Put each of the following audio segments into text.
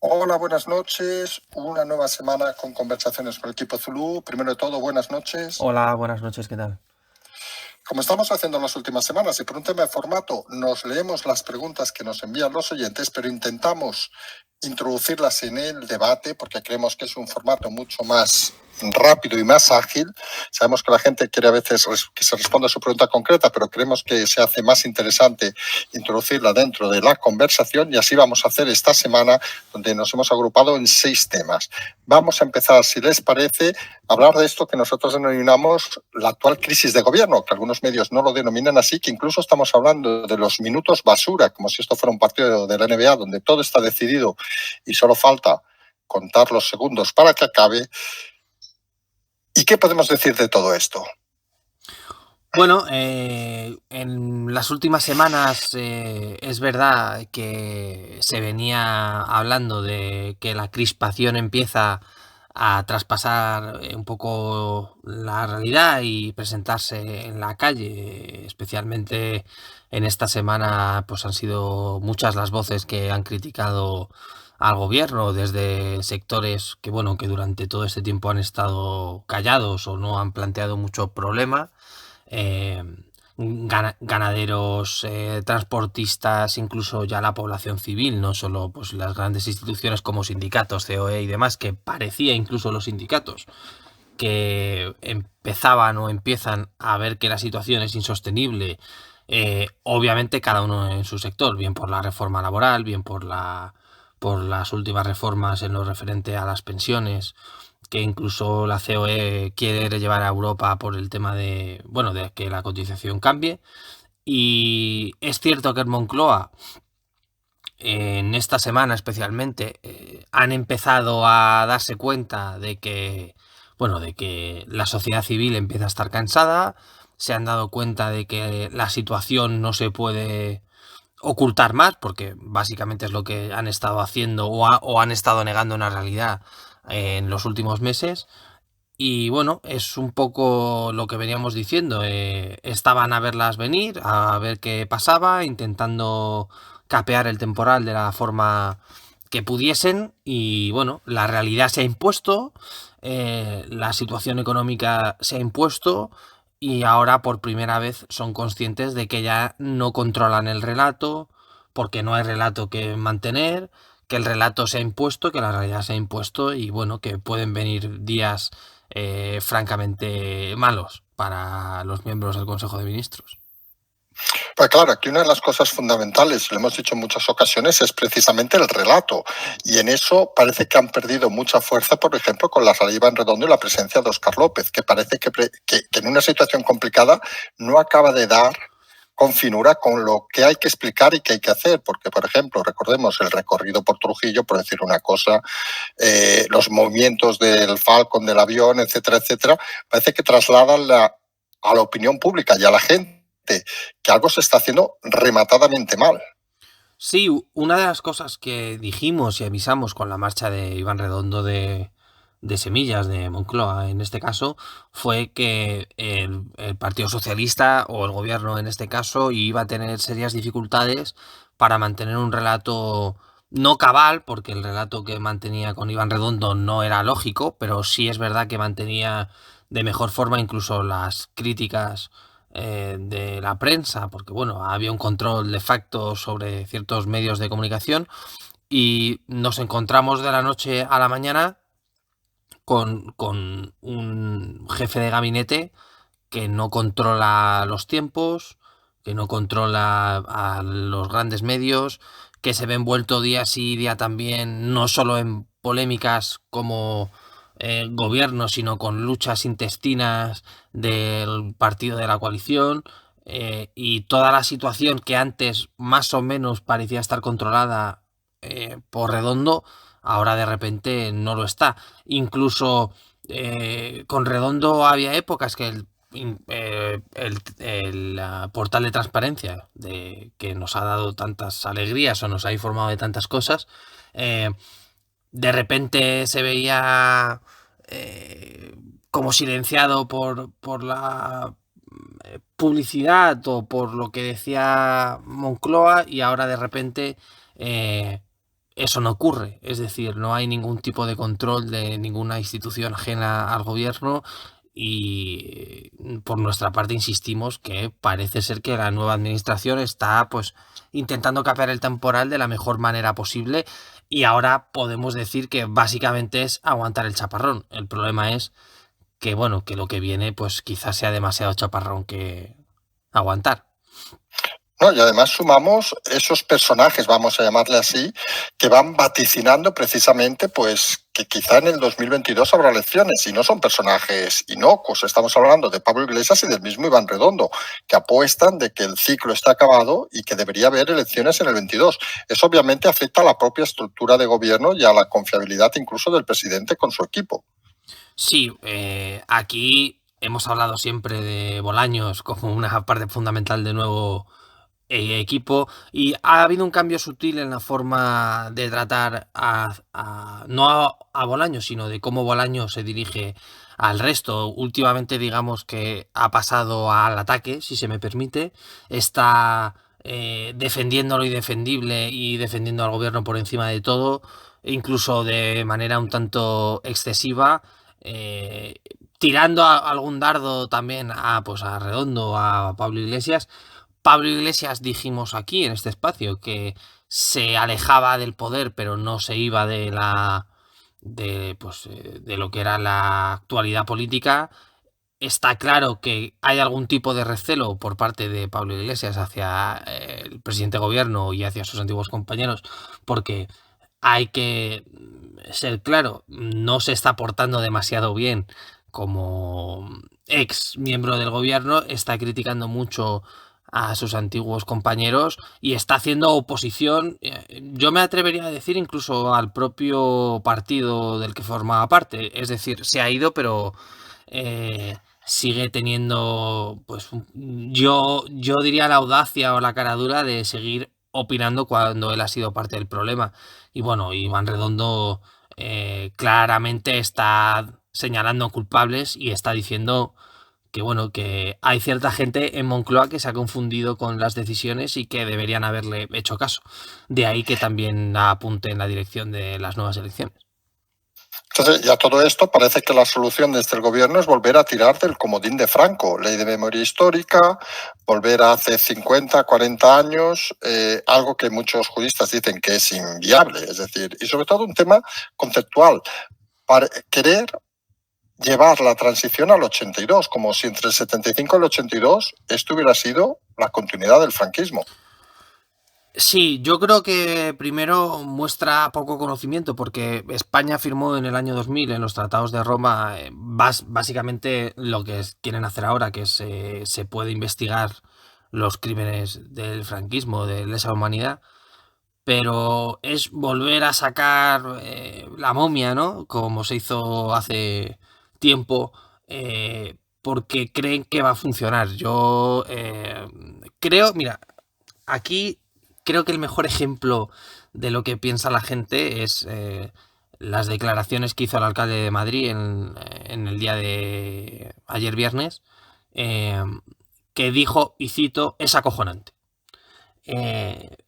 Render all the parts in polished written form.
Hola, buenas noches. Una nueva semana con conversaciones con el equipo Zulu. Primero de todo, buenas noches. Hola, buenas noches, ¿qué tal? Como estamos haciendo en las últimas semanas y por un tema de formato, nos leemos las preguntas que nos envían los oyentes, pero intentamos introducirlas en el debate porque creemos que es un formato mucho más rápido y más ágil. Sabemos que la gente quiere a veces que se responda a su pregunta concreta, pero creemos que se hace más interesante introducirla dentro de la conversación y así vamos a hacer esta semana, donde nos hemos agrupado en 6 temas. Vamos a empezar, si les parece, a hablar de esto que nosotros denominamos la actual crisis de gobierno, que algunos medios no lo denominan así, que incluso estamos hablando de los minutos basura, como si esto fuera un partido de la NBA donde todo está decidido y solo falta contar los segundos para que acabe. ¿Y qué podemos decir de todo esto? Bueno, en las últimas semanas es verdad que se venía hablando de que la crispación empieza a traspasar un poco la realidad y presentarse en la calle, especialmente en esta semana pues han sido muchas las voces que han criticado al gobierno desde sectores que bueno que durante todo este tiempo han estado callados o no han planteado mucho problema, eh, ganaderos, transportistas, incluso ya la población civil, no solo pues las grandes instituciones como sindicatos, COE y demás, que parecía incluso los sindicatos que empezaban o empiezan a ver que la situación es insostenible, obviamente cada uno en su sector, bien por la reforma laboral, bien por las últimas reformas en lo referente a las pensiones, que incluso la COE quiere llevar a Europa por el tema de, bueno, de que la cotización cambie. Y es cierto que en Moncloa, en esta semana especialmente, han empezado a darse cuenta de que, bueno, de que la sociedad civil empieza a estar cansada, se han dado cuenta de que la situación no se puede ocultar más, porque básicamente es lo que han estado haciendo o han estado negando una realidad en los últimos meses. Y bueno, es un poco lo que veníamos diciendo. Estaban a verlas venir, a ver qué pasaba, intentando capear el temporal de la forma que pudiesen. Y bueno, la realidad se ha impuesto, la situación económica se ha impuesto y ahora por primera vez son conscientes de que ya no controlan el relato, porque no hay relato que mantener, que el relato se ha impuesto, que la realidad se ha impuesto y bueno, que pueden venir días francamente malos para los miembros del Consejo de Ministros. Pues claro, aquí una de las cosas fundamentales, lo hemos dicho en muchas ocasiones, es precisamente el relato. Y en eso parece que han perdido mucha fuerza, por ejemplo, con la salida de Iván Redondo y la presencia de Óscar López, que parece que en una situación complicada no acaba de dar con finura con lo que hay que explicar y que hay que hacer, porque, por ejemplo, recordemos el recorrido por Trujillo, por decir una cosa, los movimientos del Falcon, del avión, etcétera, etcétera, parece que trasladan a la opinión pública y a la gente que algo se está haciendo rematadamente mal. Sí, una de las cosas que dijimos y avisamos con la marcha de Iván Redondo de Semillas, de Moncloa en este caso, fue que el Partido Socialista o el gobierno en este caso iba a tener serias dificultades para mantener un relato no cabal, porque el relato que mantenía con Iván Redondo no era lógico, pero sí es verdad que mantenía de mejor forma incluso las críticas de la prensa, porque bueno, había un control de facto sobre ciertos medios de comunicación y nos encontramos de la noche a la mañana con un jefe de gabinete que no controla los tiempos, que no controla a los grandes medios, que se ve envuelto día sí día también, no solo en polémicas como gobierno, sino con luchas intestinas del partido de la coalición. Y toda la situación que antes más o menos parecía estar controlada por Redondo, ahora de repente no lo está. Incluso con Redondo había épocas que el portal de transparencia que nos ha dado tantas alegrías o nos ha informado de tantas cosas, eh, de repente se veía como silenciado por la publicidad o por lo que decía Moncloa y ahora de repente eso no ocurre, es decir, no hay ningún tipo de control de ninguna institución ajena al gobierno y por nuestra parte insistimos que parece ser que la nueva administración está pues intentando capear el temporal de la mejor manera posible y ahora podemos decir que básicamente es aguantar el chaparrón. El problema es que bueno, que lo que viene pues quizás sea demasiado chaparrón que aguantar. No, y además sumamos esos personajes, vamos a llamarle así, que van vaticinando precisamente pues que quizá en el 2022 habrá elecciones y no son personajes inocuos. Estamos hablando de Pablo Iglesias y del mismo Iván Redondo, que apuestan de que el ciclo está acabado y que debería haber elecciones en el 22. Eso obviamente afecta a la propia estructura de gobierno y a la confiabilidad incluso del presidente con su equipo. Sí, aquí hemos hablado siempre de Bolaños como una parte fundamental de nuevo equipo y ha habido un cambio sutil en la forma de tratar no a Bolaños, sino de cómo Bolaños se dirige al resto. Últimamente digamos que ha pasado al ataque, si se me permite, está defendiendo lo indefendible y defendiendo al gobierno por encima de todo, incluso de manera un tanto excesiva. eh, Tirando algún dardo también pues a Redondo, a Pablo Iglesias. Pablo Iglesias dijimos aquí en este espacio que se alejaba del poder, pero no se iba de lo que era la actualidad política. Está claro que hay algún tipo de recelo por parte de Pablo Iglesias hacia el presidente de gobierno y hacia sus antiguos compañeros, porque hay que ser claro, no se está portando demasiado bien como ex miembro del gobierno, está criticando mucho a sus antiguos compañeros y está haciendo oposición, yo me atrevería a decir incluso al propio partido del que formaba parte, es decir, se ha ido pero sigue teniendo, pues yo diría la audacia o la caradura de seguir opinando cuando él ha sido parte del problema. Y bueno, Iván Redondo claramente está señalando culpables y está diciendo que bueno, que hay cierta gente en Moncloa que se ha confundido con las decisiones y que deberían haberle hecho caso. De ahí que también apunte en la dirección de las nuevas elecciones. Entonces, ya todo esto parece que la solución desde el gobierno es volver a tirar del comodín de Franco, ley de memoria histórica, volver a hace 50, 40 años, algo que muchos juristas dicen que es inviable, es decir, y sobre todo un tema conceptual, para querer llevar la transición al 82, como si entre el 75 y el 82 esto hubiera sido la continuidad del franquismo. Sí, yo creo que primero muestra poco conocimiento porque España firmó en el año 2000 en los tratados de Roma básicamente lo que quieren hacer ahora, que se puede investigar los crímenes del franquismo, de lesa humanidad, pero es volver a sacar la momia, ¿no? Como se hizo hace tiempo, porque creen que va a funcionar. Yo creo, mira, aquí creo que el mejor ejemplo de lo que piensa la gente es las declaraciones que hizo el alcalde de Madrid en el día de ayer viernes, eh, que dijo, y cito, es acojonante.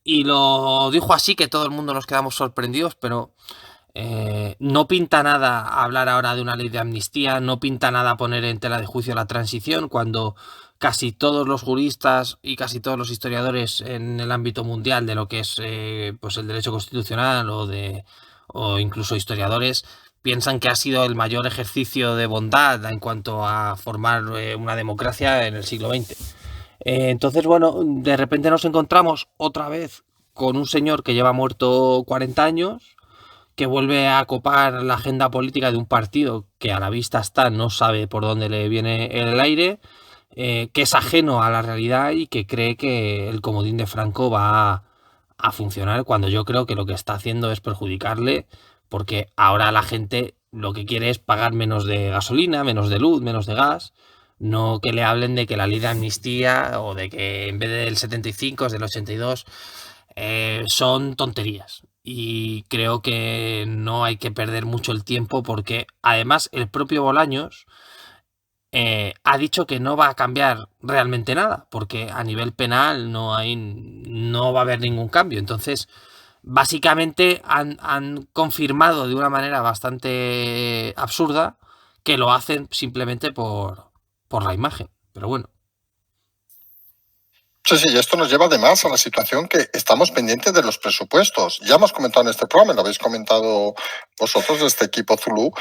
Y lo dijo así que todo el mundo nos quedamos sorprendidos, pero no pinta nada hablar ahora de una ley de amnistía, no pinta nada poner en tela de juicio la transición cuando casi todos los juristas y casi todos los historiadores en el ámbito mundial de lo que es pues el derecho constitucional o incluso historiadores piensan que ha sido el mayor ejercicio de bondad en cuanto a formar una democracia en el siglo XX. Entonces, bueno, de repente nos encontramos otra vez con un señor que lleva muerto 40 años, que vuelve a copar la agenda política de un partido que a la vista está, no sabe por dónde le viene el aire, que es ajeno a la realidad y que cree que el comodín de Franco va a funcionar cuando yo creo que lo que está haciendo es perjudicarle porque ahora la gente lo que quiere es pagar menos de gasolina, menos de luz, menos de gas, no que le hablen de que la ley de amnistía o de que en vez del 75 es del 82, son tonterías. Y creo que no hay que perder mucho el tiempo porque además el propio Bolaños ha dicho que no va a cambiar realmente nada porque a nivel penal no va a haber ningún cambio. Entonces básicamente han confirmado de una manera bastante absurda que lo hacen simplemente por la imagen. Pero bueno. Sí, sí, y esto nos lleva además a la situación que estamos pendientes de los presupuestos. Ya hemos comentado en este programa, lo habéis comentado vosotros de este equipo Zulu,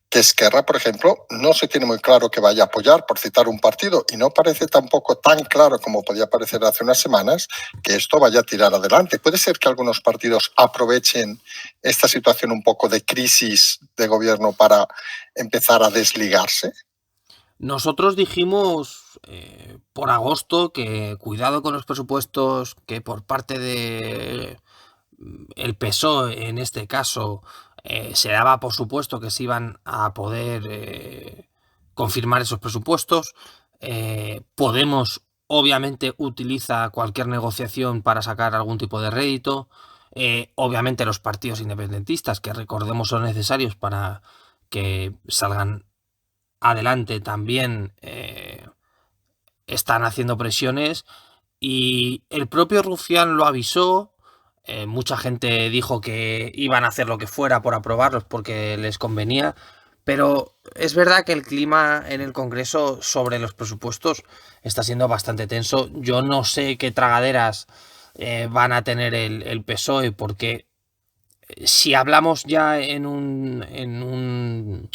que Esquerra, por ejemplo, no se tiene muy claro que vaya a apoyar, por citar un partido, y no parece tampoco tan claro como podía parecer hace unas semanas que esto vaya a tirar adelante. ¿Puede ser que algunos partidos aprovechen esta situación un poco de crisis de gobierno para empezar a desligarse? Nosotros dijimos por agosto que cuidado con los presupuestos, que por parte de el PSOE en este caso se daba por supuesto que se iban a poder confirmar esos presupuestos. Podemos obviamente utiliza cualquier negociación para sacar algún tipo de rédito. Obviamente los partidos independentistas, que recordemos son necesarios para que salgan adelante, también están haciendo presiones, y el propio Rufián lo avisó. Mucha gente dijo que iban a hacer lo que fuera por aprobarlos porque les convenía, pero es verdad que el clima en el Congreso sobre los presupuestos está siendo bastante tenso. Yo no sé qué tragaderas van a tener el PSOE, porque si hablamos ya en un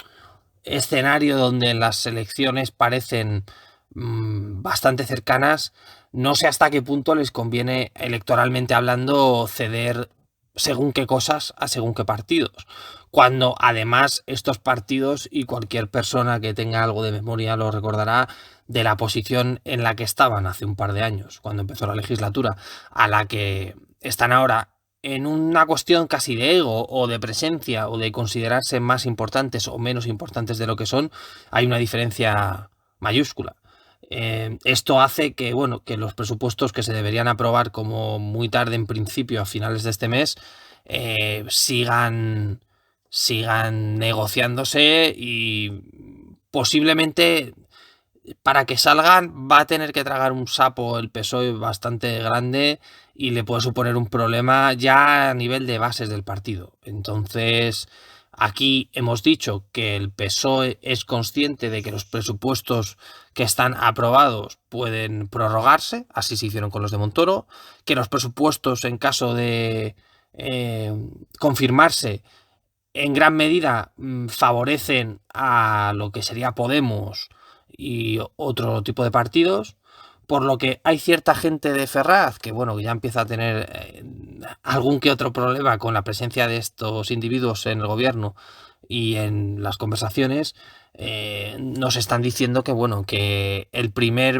escenario donde las elecciones parecen bastante cercanas, no sé hasta qué punto les conviene electoralmente hablando ceder según qué cosas a según qué partidos, cuando además estos partidos, y cualquier persona que tenga algo de memoria lo recordará, de la posición en la que estaban hace un par de años, cuando empezó la legislatura, a la que están ahora, en una cuestión casi de ego o de presencia o de considerarse más importantes o menos importantes de lo que son, hay una diferencia mayúscula. Esto hace que, bueno, que los presupuestos que se deberían aprobar como muy tarde, en principio a finales de este mes, sigan negociándose, y posiblemente para que salgan va a tener que tragar un sapo el PSOE bastante grande, y le puede suponer un problema ya a nivel de bases del partido. Entonces, aquí hemos dicho que el PSOE es consciente de que los presupuestos que están aprobados pueden prorrogarse, así se hicieron con los de Montoro, que los presupuestos, en caso de confirmarse, en gran medida favorecen a lo que sería Podemos y otro tipo de partidos, por lo que hay cierta gente de Ferraz que, bueno, que ya empieza a tener algún que otro problema con la presencia de estos individuos en el gobierno y en las conversaciones. Nos están diciendo que, bueno, que el primer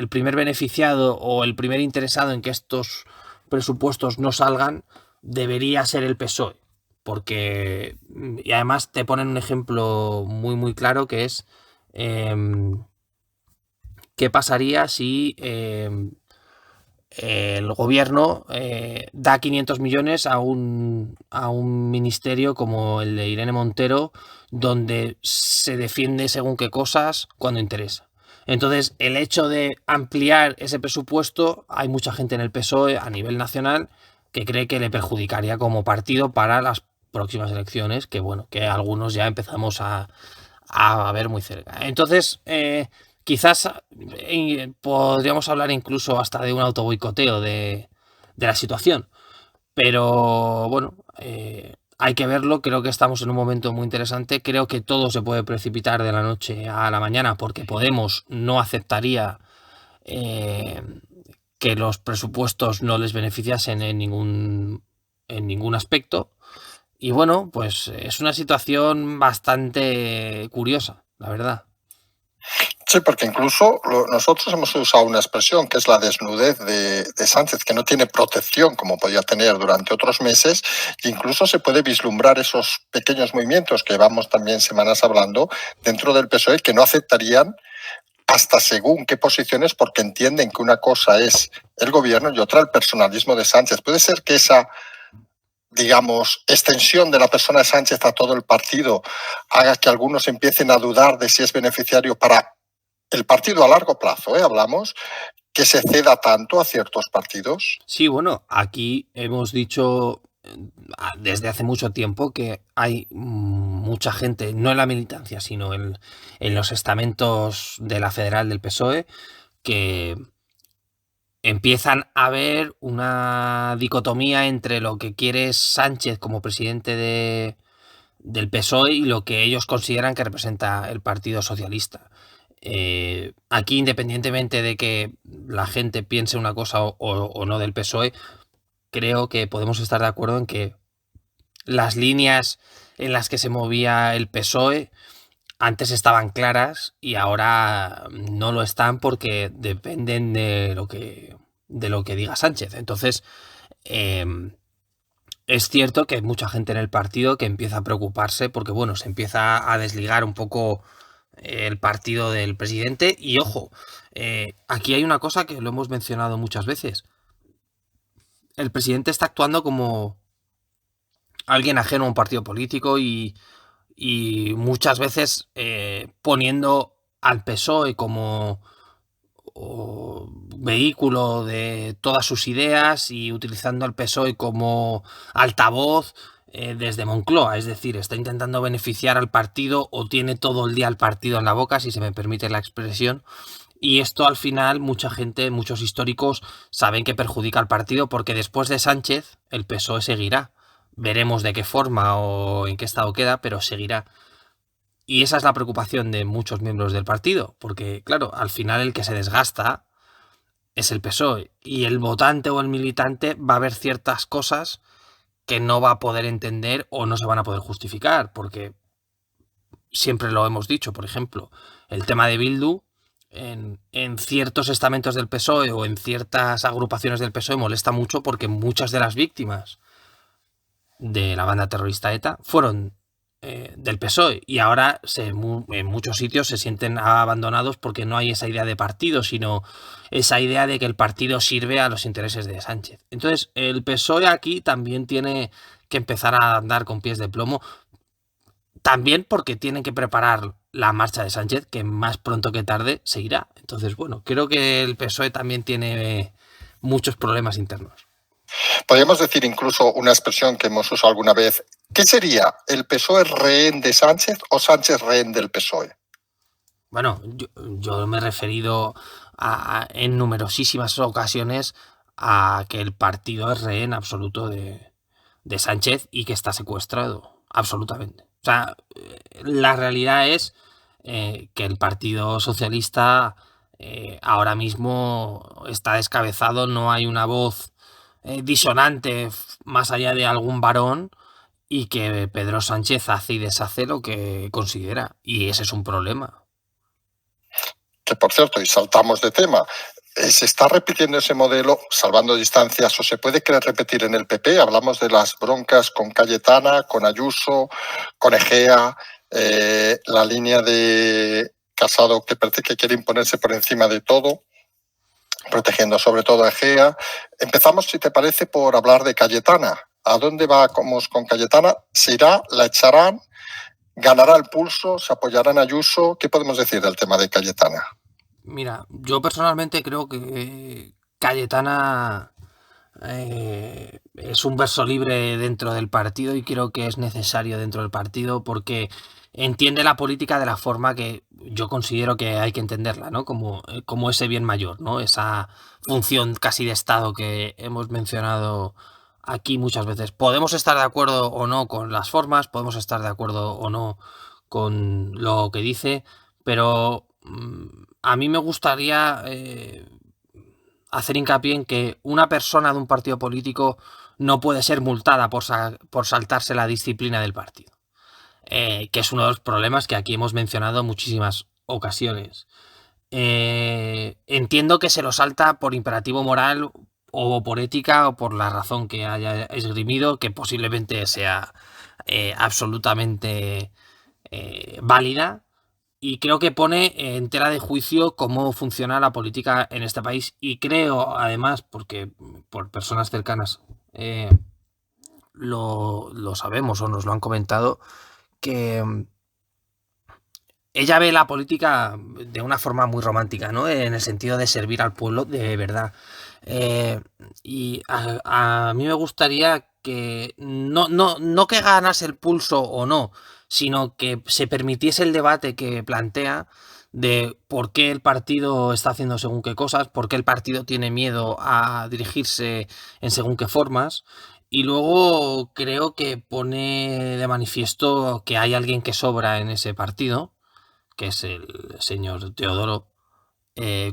beneficiado o el primer interesado en que estos presupuestos no salgan debería ser el PSOE, porque, y además te ponen un ejemplo muy muy claro, que es qué pasaría si el gobierno da 500 millones a un ministerio como el de Irene Montero, donde se defiende según qué cosas cuando interesa. Entonces, el hecho de ampliar ese presupuesto, hay mucha gente en el PSOE a nivel nacional que cree que le perjudicaría como partido para las próximas elecciones, que bueno, que algunos ya empezamos a ver muy cerca. Entonces, quizás podríamos hablar incluso hasta de un autoboicoteo de la situación. Pero bueno, hay que verlo. Creo que estamos en un momento muy interesante. Creo que todo se puede precipitar de la noche a la mañana, porque Podemos no aceptaría que los presupuestos no les beneficiasen en ningún aspecto. Y bueno, pues es una situación bastante curiosa, la verdad. Sí, porque incluso nosotros hemos usado una expresión que es la desnudez de Sánchez, que no tiene protección como podía tener durante otros meses, e incluso se puede vislumbrar esos pequeños movimientos que llevamos también semanas hablando dentro del PSOE, que no aceptarían hasta según qué posiciones, porque entienden que una cosa es el gobierno y otra el personalismo de Sánchez. Puede ser que esa, digamos, extensión de la persona de Sánchez a todo el partido haga que algunos empiecen a dudar de si es beneficiario para El partido a largo plazo, hablamos, que se ceda tanto a ciertos partidos. Sí, bueno, aquí hemos dicho desde hace mucho tiempo que hay mucha gente, no en la militancia, sino en los estamentos de la federal del PSOE, que empiezan a ver una dicotomía entre lo que quiere Sánchez como presidente del PSOE y lo que ellos consideran que representa el Partido Socialista. Aquí, independientemente de que la gente piense una cosa o no del PSOE, creo que podemos estar de acuerdo en que las líneas en las que se movía el PSOE antes estaban claras y ahora no lo están porque dependen de lo que diga Sánchez. Entonces, es cierto que hay mucha gente en el partido que empieza a preocuparse porque, bueno, se empieza a desligar un poco el partido del presidente. Y ojo, aquí hay una cosa que lo hemos mencionado muchas veces. El presidente está actuando como alguien ajeno a un partido político y muchas veces poniendo al PSOE como vehículo de todas sus ideas y utilizando al PSOE como altavoz desde Moncloa, es decir, está intentando beneficiar al partido o tiene todo el día al partido en la boca, si se me permite la expresión, y esto al final mucha gente, muchos históricos saben que perjudica al partido porque después de Sánchez el PSOE seguirá. Veremos de qué forma o en qué estado queda, pero seguirá. Y esa es la preocupación de muchos miembros del partido, porque claro, al final el que se desgasta es el PSOE y el votante o el militante va a ver ciertas cosas que no va a poder entender o no se van a poder justificar, porque siempre lo hemos dicho, por ejemplo, el tema de Bildu en ciertos estamentos del PSOE o en ciertas agrupaciones del PSOE molesta mucho porque muchas de las víctimas de la banda terrorista ETA fueron del PSOE y ahora en muchos sitios se sienten abandonados porque no hay esa idea de partido, sino esa idea de que el partido sirve a los intereses de Sánchez. Entonces, el PSOE aquí también tiene que empezar a andar con pies de plomo, también porque tienen que preparar la marcha de Sánchez, que más pronto que tarde se irá. Entonces, bueno, creo que el PSOE también tiene muchos problemas internos. Podríamos decir incluso una expresión que hemos usado alguna vez. ¿Qué sería? ¿El PSOE rehén de Sánchez o Sánchez rehén del PSOE? Bueno, yo me he referido en numerosísimas ocasiones a que el partido es rehén absoluto de Sánchez y que está secuestrado, absolutamente. O sea, la realidad es que el Partido Socialista ahora mismo está descabezado, no hay una voz disonante más allá de algún varón y que Pedro Sánchez hace y deshace lo que considera y ese es un problema. Que por cierto, y saltamos de tema, ¿se está repitiendo ese modelo, salvando distancias, o se puede querer repetir en el PP? Hablamos de las broncas con Cayetana, con Ayuso, con Egea, la línea de Casado que parece que quiere imponerse por encima de todo, protegiendo sobre todo a Egea. Empezamos, si te parece, por hablar de Cayetana. ¿A dónde vamos con Cayetana? ¿Se irá? ¿La echarán? ¿Ganará el pulso? ¿Se apoyará en Ayuso? ¿Qué podemos decir del tema de Cayetana? Mira, yo personalmente creo que Cayetana es un verso libre dentro del partido y creo que es necesario dentro del partido porque entiende la política de la forma que yo considero que hay que entenderla, ¿no? Como ese bien mayor, ¿no? Esa función casi de Estado que hemos mencionado aquí muchas veces. Podemos estar de acuerdo o no con las formas, podemos estar de acuerdo o no con lo que dice, pero a mí me gustaría hacer hincapié en que una persona de un partido político no puede ser multada por saltarse la disciplina del partido, que es uno de los problemas que aquí hemos mencionado en muchísimas ocasiones. Entiendo que se lo salta por imperativo moral o por ética o por la razón que haya esgrimido, que posiblemente sea absolutamente válida, y creo que pone en tela de juicio cómo funciona la política en este país y creo además, porque por personas cercanas lo sabemos o nos lo han comentado, que ella ve la política de una forma muy romántica, ¿no? En el sentido de servir al pueblo de verdad. Y a mí me gustaría que no que ganase el pulso o no, sino que se permitiese el debate que plantea de por qué el partido está haciendo según qué cosas, por qué el partido tiene miedo a dirigirse en según qué formas. Y luego creo que pone de manifiesto que hay alguien que sobra en ese partido, que es el señor Teodoro.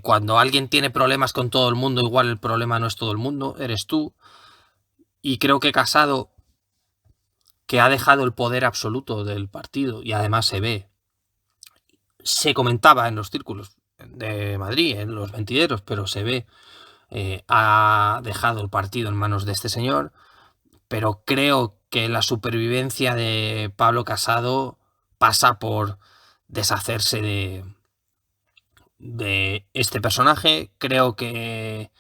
Cuando alguien tiene problemas con todo el mundo, igual el problema no es todo el mundo, eres tú. Y creo que Casado, que ha dejado el poder absoluto del partido, y además se comentaba en los círculos de Madrid, en los mentideros, pero se ve, ha dejado el partido en manos de este señor. Pero creo que la supervivencia de Pablo Casado pasa por deshacerse de este personaje. Creo que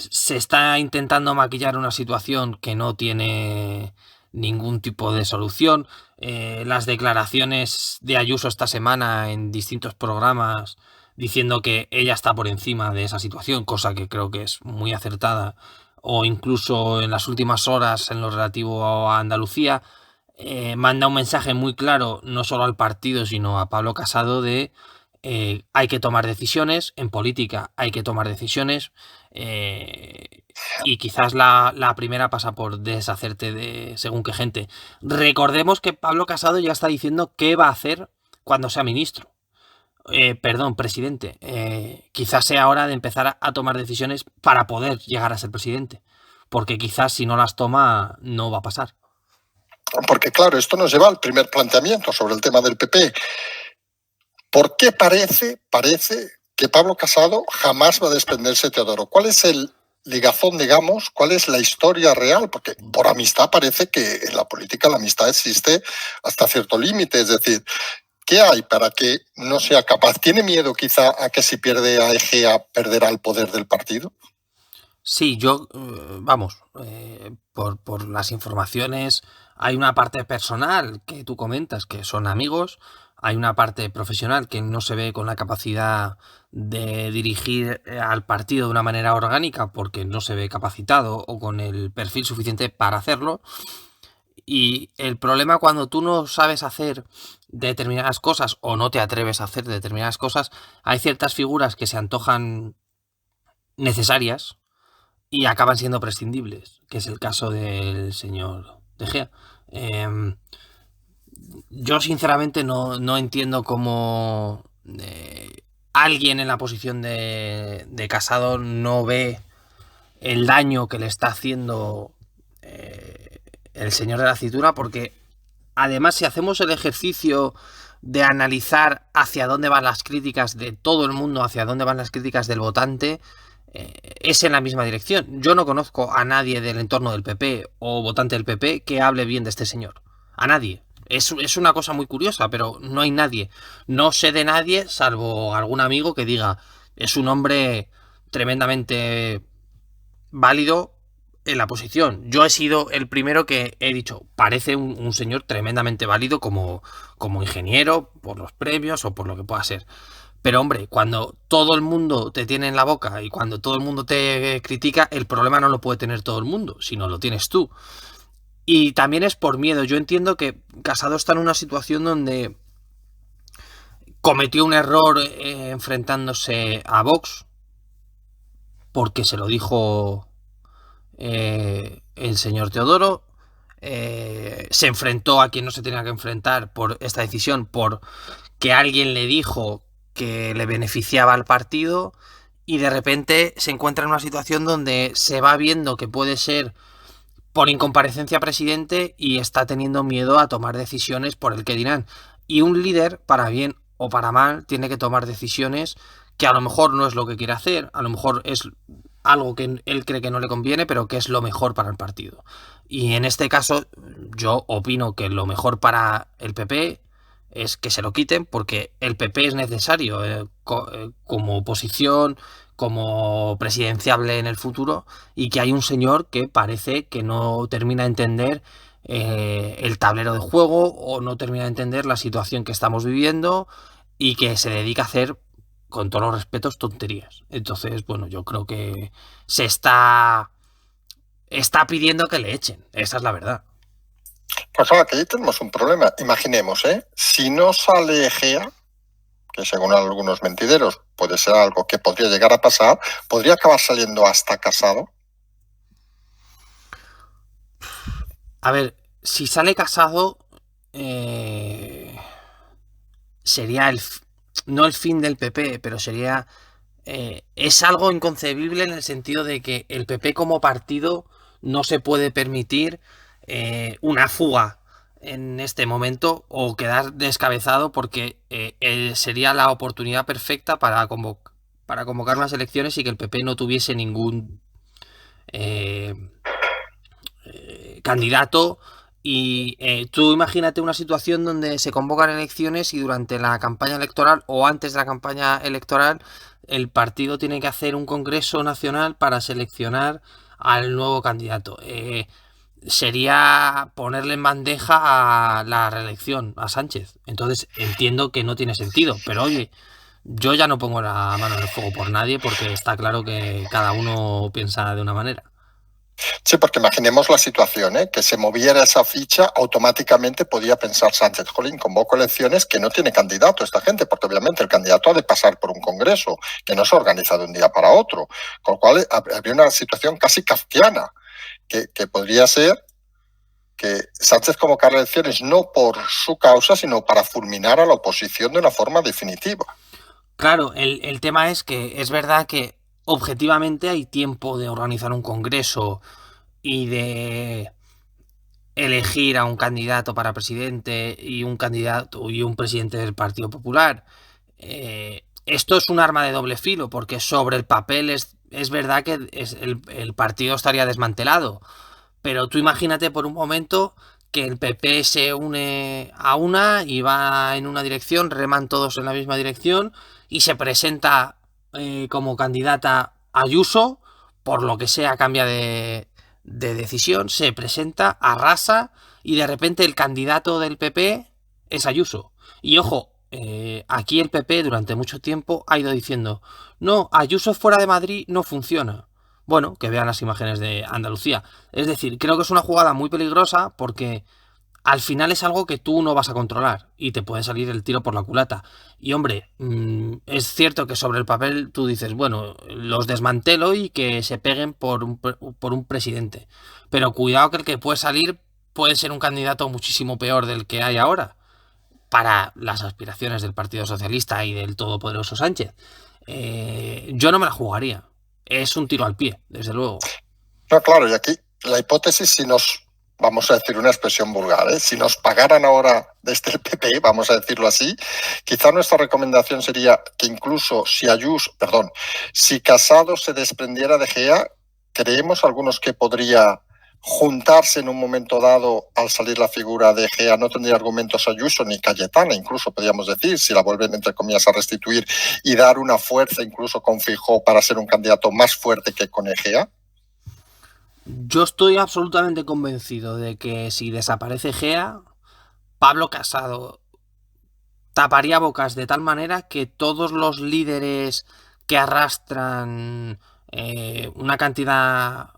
se está intentando maquillar una situación que no tiene ningún tipo de solución. Las declaraciones de Ayuso esta semana en distintos programas diciendo que ella está por encima de esa situación, cosa que creo que es muy acertada, o incluso en las últimas horas en lo relativo a Andalucía, manda un mensaje muy claro no solo al partido sino a Pablo Casado de hay que tomar decisiones, en política hay que tomar decisiones, y quizás la primera pasa por deshacerte de según qué gente. Recordemos que Pablo Casado ya está diciendo qué va a hacer cuando sea ministro. Perdón, presidente. Quizás sea hora de empezar a tomar decisiones para poder llegar a ser presidente. Porque quizás si no las toma no va a pasar. Porque claro, esto nos lleva al primer planteamiento sobre el tema del PP. ¿Por qué parece que Pablo Casado jamás va a desprenderse de Teodoro? ¿Cuál es el ligazón, digamos? ¿Cuál es la historia real? Porque por amistad parece que en la política la amistad existe hasta cierto límite. Es decir, ¿qué hay para que no sea capaz? ¿Tiene miedo quizá a que si pierde a Egea perderá el poder del partido? Sí, yo, vamos, por las informaciones, hay una parte personal que tú comentas, que son amigos, hay una parte profesional que no se ve con la capacidad de dirigir al partido de una manera orgánica porque no se ve capacitado o con el perfil suficiente para hacerlo. Y el problema cuando tú no sabes hacer determinadas cosas o no te atreves a hacer determinadas cosas, hay ciertas figuras que se antojan necesarias y acaban siendo prescindibles, que es el caso del señor De Gea. Yo sinceramente no entiendo cómo alguien en la posición de Casado no ve el daño que le está haciendo el señor de la cintura, porque además si hacemos el ejercicio de analizar hacia dónde van las críticas de todo el mundo, hacia dónde van las críticas del votante, es en la misma dirección. Yo no conozco a nadie del entorno del PP o votante del PP que hable bien de este señor. A nadie. Es una cosa muy curiosa, pero no hay nadie. No sé de nadie, salvo algún amigo que diga, es un hombre tremendamente válido en la posición. Yo he sido el primero que he dicho, parece un señor tremendamente válido como ingeniero, por los premios o por lo que pueda ser. Pero hombre, cuando todo el mundo te tiene en la boca y cuando todo el mundo te critica, el problema no lo puede tener todo el mundo, sino lo tienes tú. Y también es por miedo. Yo entiendo que Casado está en una situación donde cometió un error enfrentándose a Vox, porque se lo dijo el señor Teodoro. Se enfrentó a quien no se tenía que enfrentar por esta decisión, porque alguien le dijo que le beneficiaba al partido, y de repente se encuentra en una situación donde se va viendo que puede ser por incomparecencia presidente y está teniendo miedo a tomar decisiones por el que dirán. Y un líder, para bien o para mal, tiene que tomar decisiones que a lo mejor no es lo que quiere hacer, a lo mejor es algo que él cree que no le conviene, pero que es lo mejor para el partido. Y en este caso, yo opino que lo mejor para el PP es que se lo quiten, porque el PP es necesario como oposición, como presidenciable en el futuro, y que hay un señor que parece que no termina de entender el tablero de juego o no termina de entender la situación que estamos viviendo y que se dedica a hacer, con todos los respetos, tonterías. Entonces, bueno, yo creo que se está pidiendo que le echen. Esa es la verdad. Pues ahora que ahí tenemos un problema. Imaginemos, si no sale Egea, que según algunos mentideros puede ser algo que podría llegar a pasar, podría acabar saliendo hasta Casado. A ver, si sale Casado, sería no el fin del PP, pero sería... es algo inconcebible en el sentido de que el PP como partido no se puede permitir una fuga en este momento o quedar descabezado, porque sería la oportunidad perfecta para convocar unas elecciones y que el PP no tuviese ningún eh, candidato. Y tú imagínate una situación donde se convocan elecciones y durante la campaña electoral o antes de la campaña electoral el partido tiene que hacer un congreso nacional para seleccionar al nuevo candidato. Sería ponerle en bandeja a la reelección a Sánchez. Entonces entiendo que no tiene sentido, pero oye, yo ya no pongo la mano en el fuego por nadie, porque está claro que cada uno piensa de una manera. Sí, porque imaginemos la situación, que se moviera esa ficha, automáticamente podía pensar Sánchez, jolín, convoco elecciones que no tiene candidato esta gente, porque obviamente el candidato ha de pasar por un congreso, que no se organiza de un día para otro, con lo cual habría una situación casi kafkiana, que podría ser que Sánchez convocara elecciones no por su causa, sino para fulminar a la oposición de una forma definitiva. Claro, el tema es que es verdad que objetivamente hay tiempo de organizar un congreso y de elegir a un candidato para presidente y un candidato y un presidente del Partido Popular. Esto es un arma de doble filo, porque sobre el papel es verdad que el partido estaría desmantelado. Pero tú imagínate por un momento que el PP se une a una y va en una dirección, reman todos en la misma dirección y se presenta como candidata Ayuso, por lo que sea cambia de decisión, se presenta, arrasa y de repente el candidato del PP es Ayuso. Y ojo, aquí el PP durante mucho tiempo ha ido diciendo, no, Ayuso fuera de Madrid no funciona. Bueno, que vean las imágenes de Andalucía. Es decir, creo que es una jugada muy peligrosa porque al final es algo que tú no vas a controlar y te puede salir el tiro por la culata. Y hombre, es cierto que sobre el papel tú dices, bueno, los desmantelo y que se peguen por un presidente. Pero cuidado que el que puede salir puede ser un candidato muchísimo peor del que hay ahora para las aspiraciones del Partido Socialista y del todopoderoso Sánchez. Yo no me la jugaría. Es un tiro al pie, desde luego. No, claro, y aquí la hipótesis, si nos, vamos a decir una expresión vulgar, si nos pagaran ahora desde el PP, vamos a decirlo así, quizá nuestra recomendación sería que incluso si Casado se desprendiera de Gea, creemos algunos que podría juntarse en un momento dado al salir la figura de Gea, no tendría argumentos Ayuso ni Cayetana, incluso podríamos decir, si la vuelven entre comillas a restituir y dar una fuerza incluso con Feijóo para ser un candidato más fuerte que con Egea. Yo estoy absolutamente convencido de que si desaparece Gea, Pablo Casado taparía bocas de tal manera que todos los líderes que arrastran una cantidad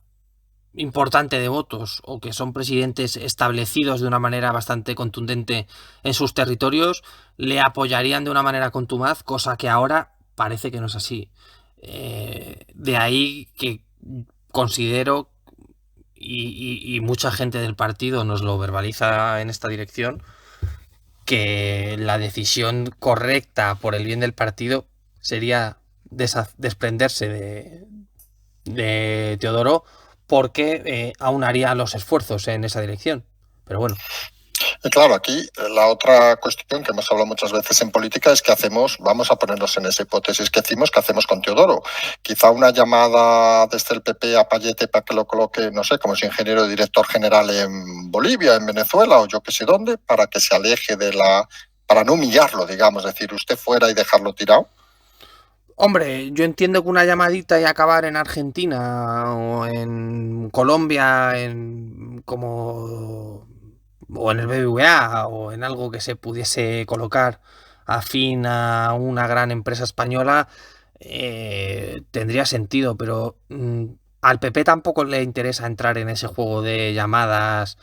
importante de votos o que son presidentes establecidos de una manera bastante contundente en sus territorios, le apoyarían de una manera contumaz, cosa que ahora parece que no es así. De ahí que considero, y mucha gente del partido nos lo verbaliza en esta dirección, que la decisión correcta por el bien del partido sería desprenderse de Teodoro, porque aunaría los esfuerzos en esa dirección. Pero bueno. Y claro, aquí la otra cuestión que hemos hablado muchas veces en política es que hacemos, vamos a ponernos en esa hipótesis que hicimos, que hacemos con Teodoro. Quizá una llamada desde el PP a Payete para que lo coloque, no sé, como es ingeniero director general en Bolivia, en Venezuela o yo que sé dónde, para que se aleje para no humillarlo, digamos, decir, usted fuera y dejarlo tirado. Hombre, yo entiendo que una llamadita y acabar en Argentina o en Colombia como o en el BBVA o en algo que se pudiese colocar afín a una gran empresa española, tendría sentido, pero al PP tampoco le interesa entrar en ese juego de llamadas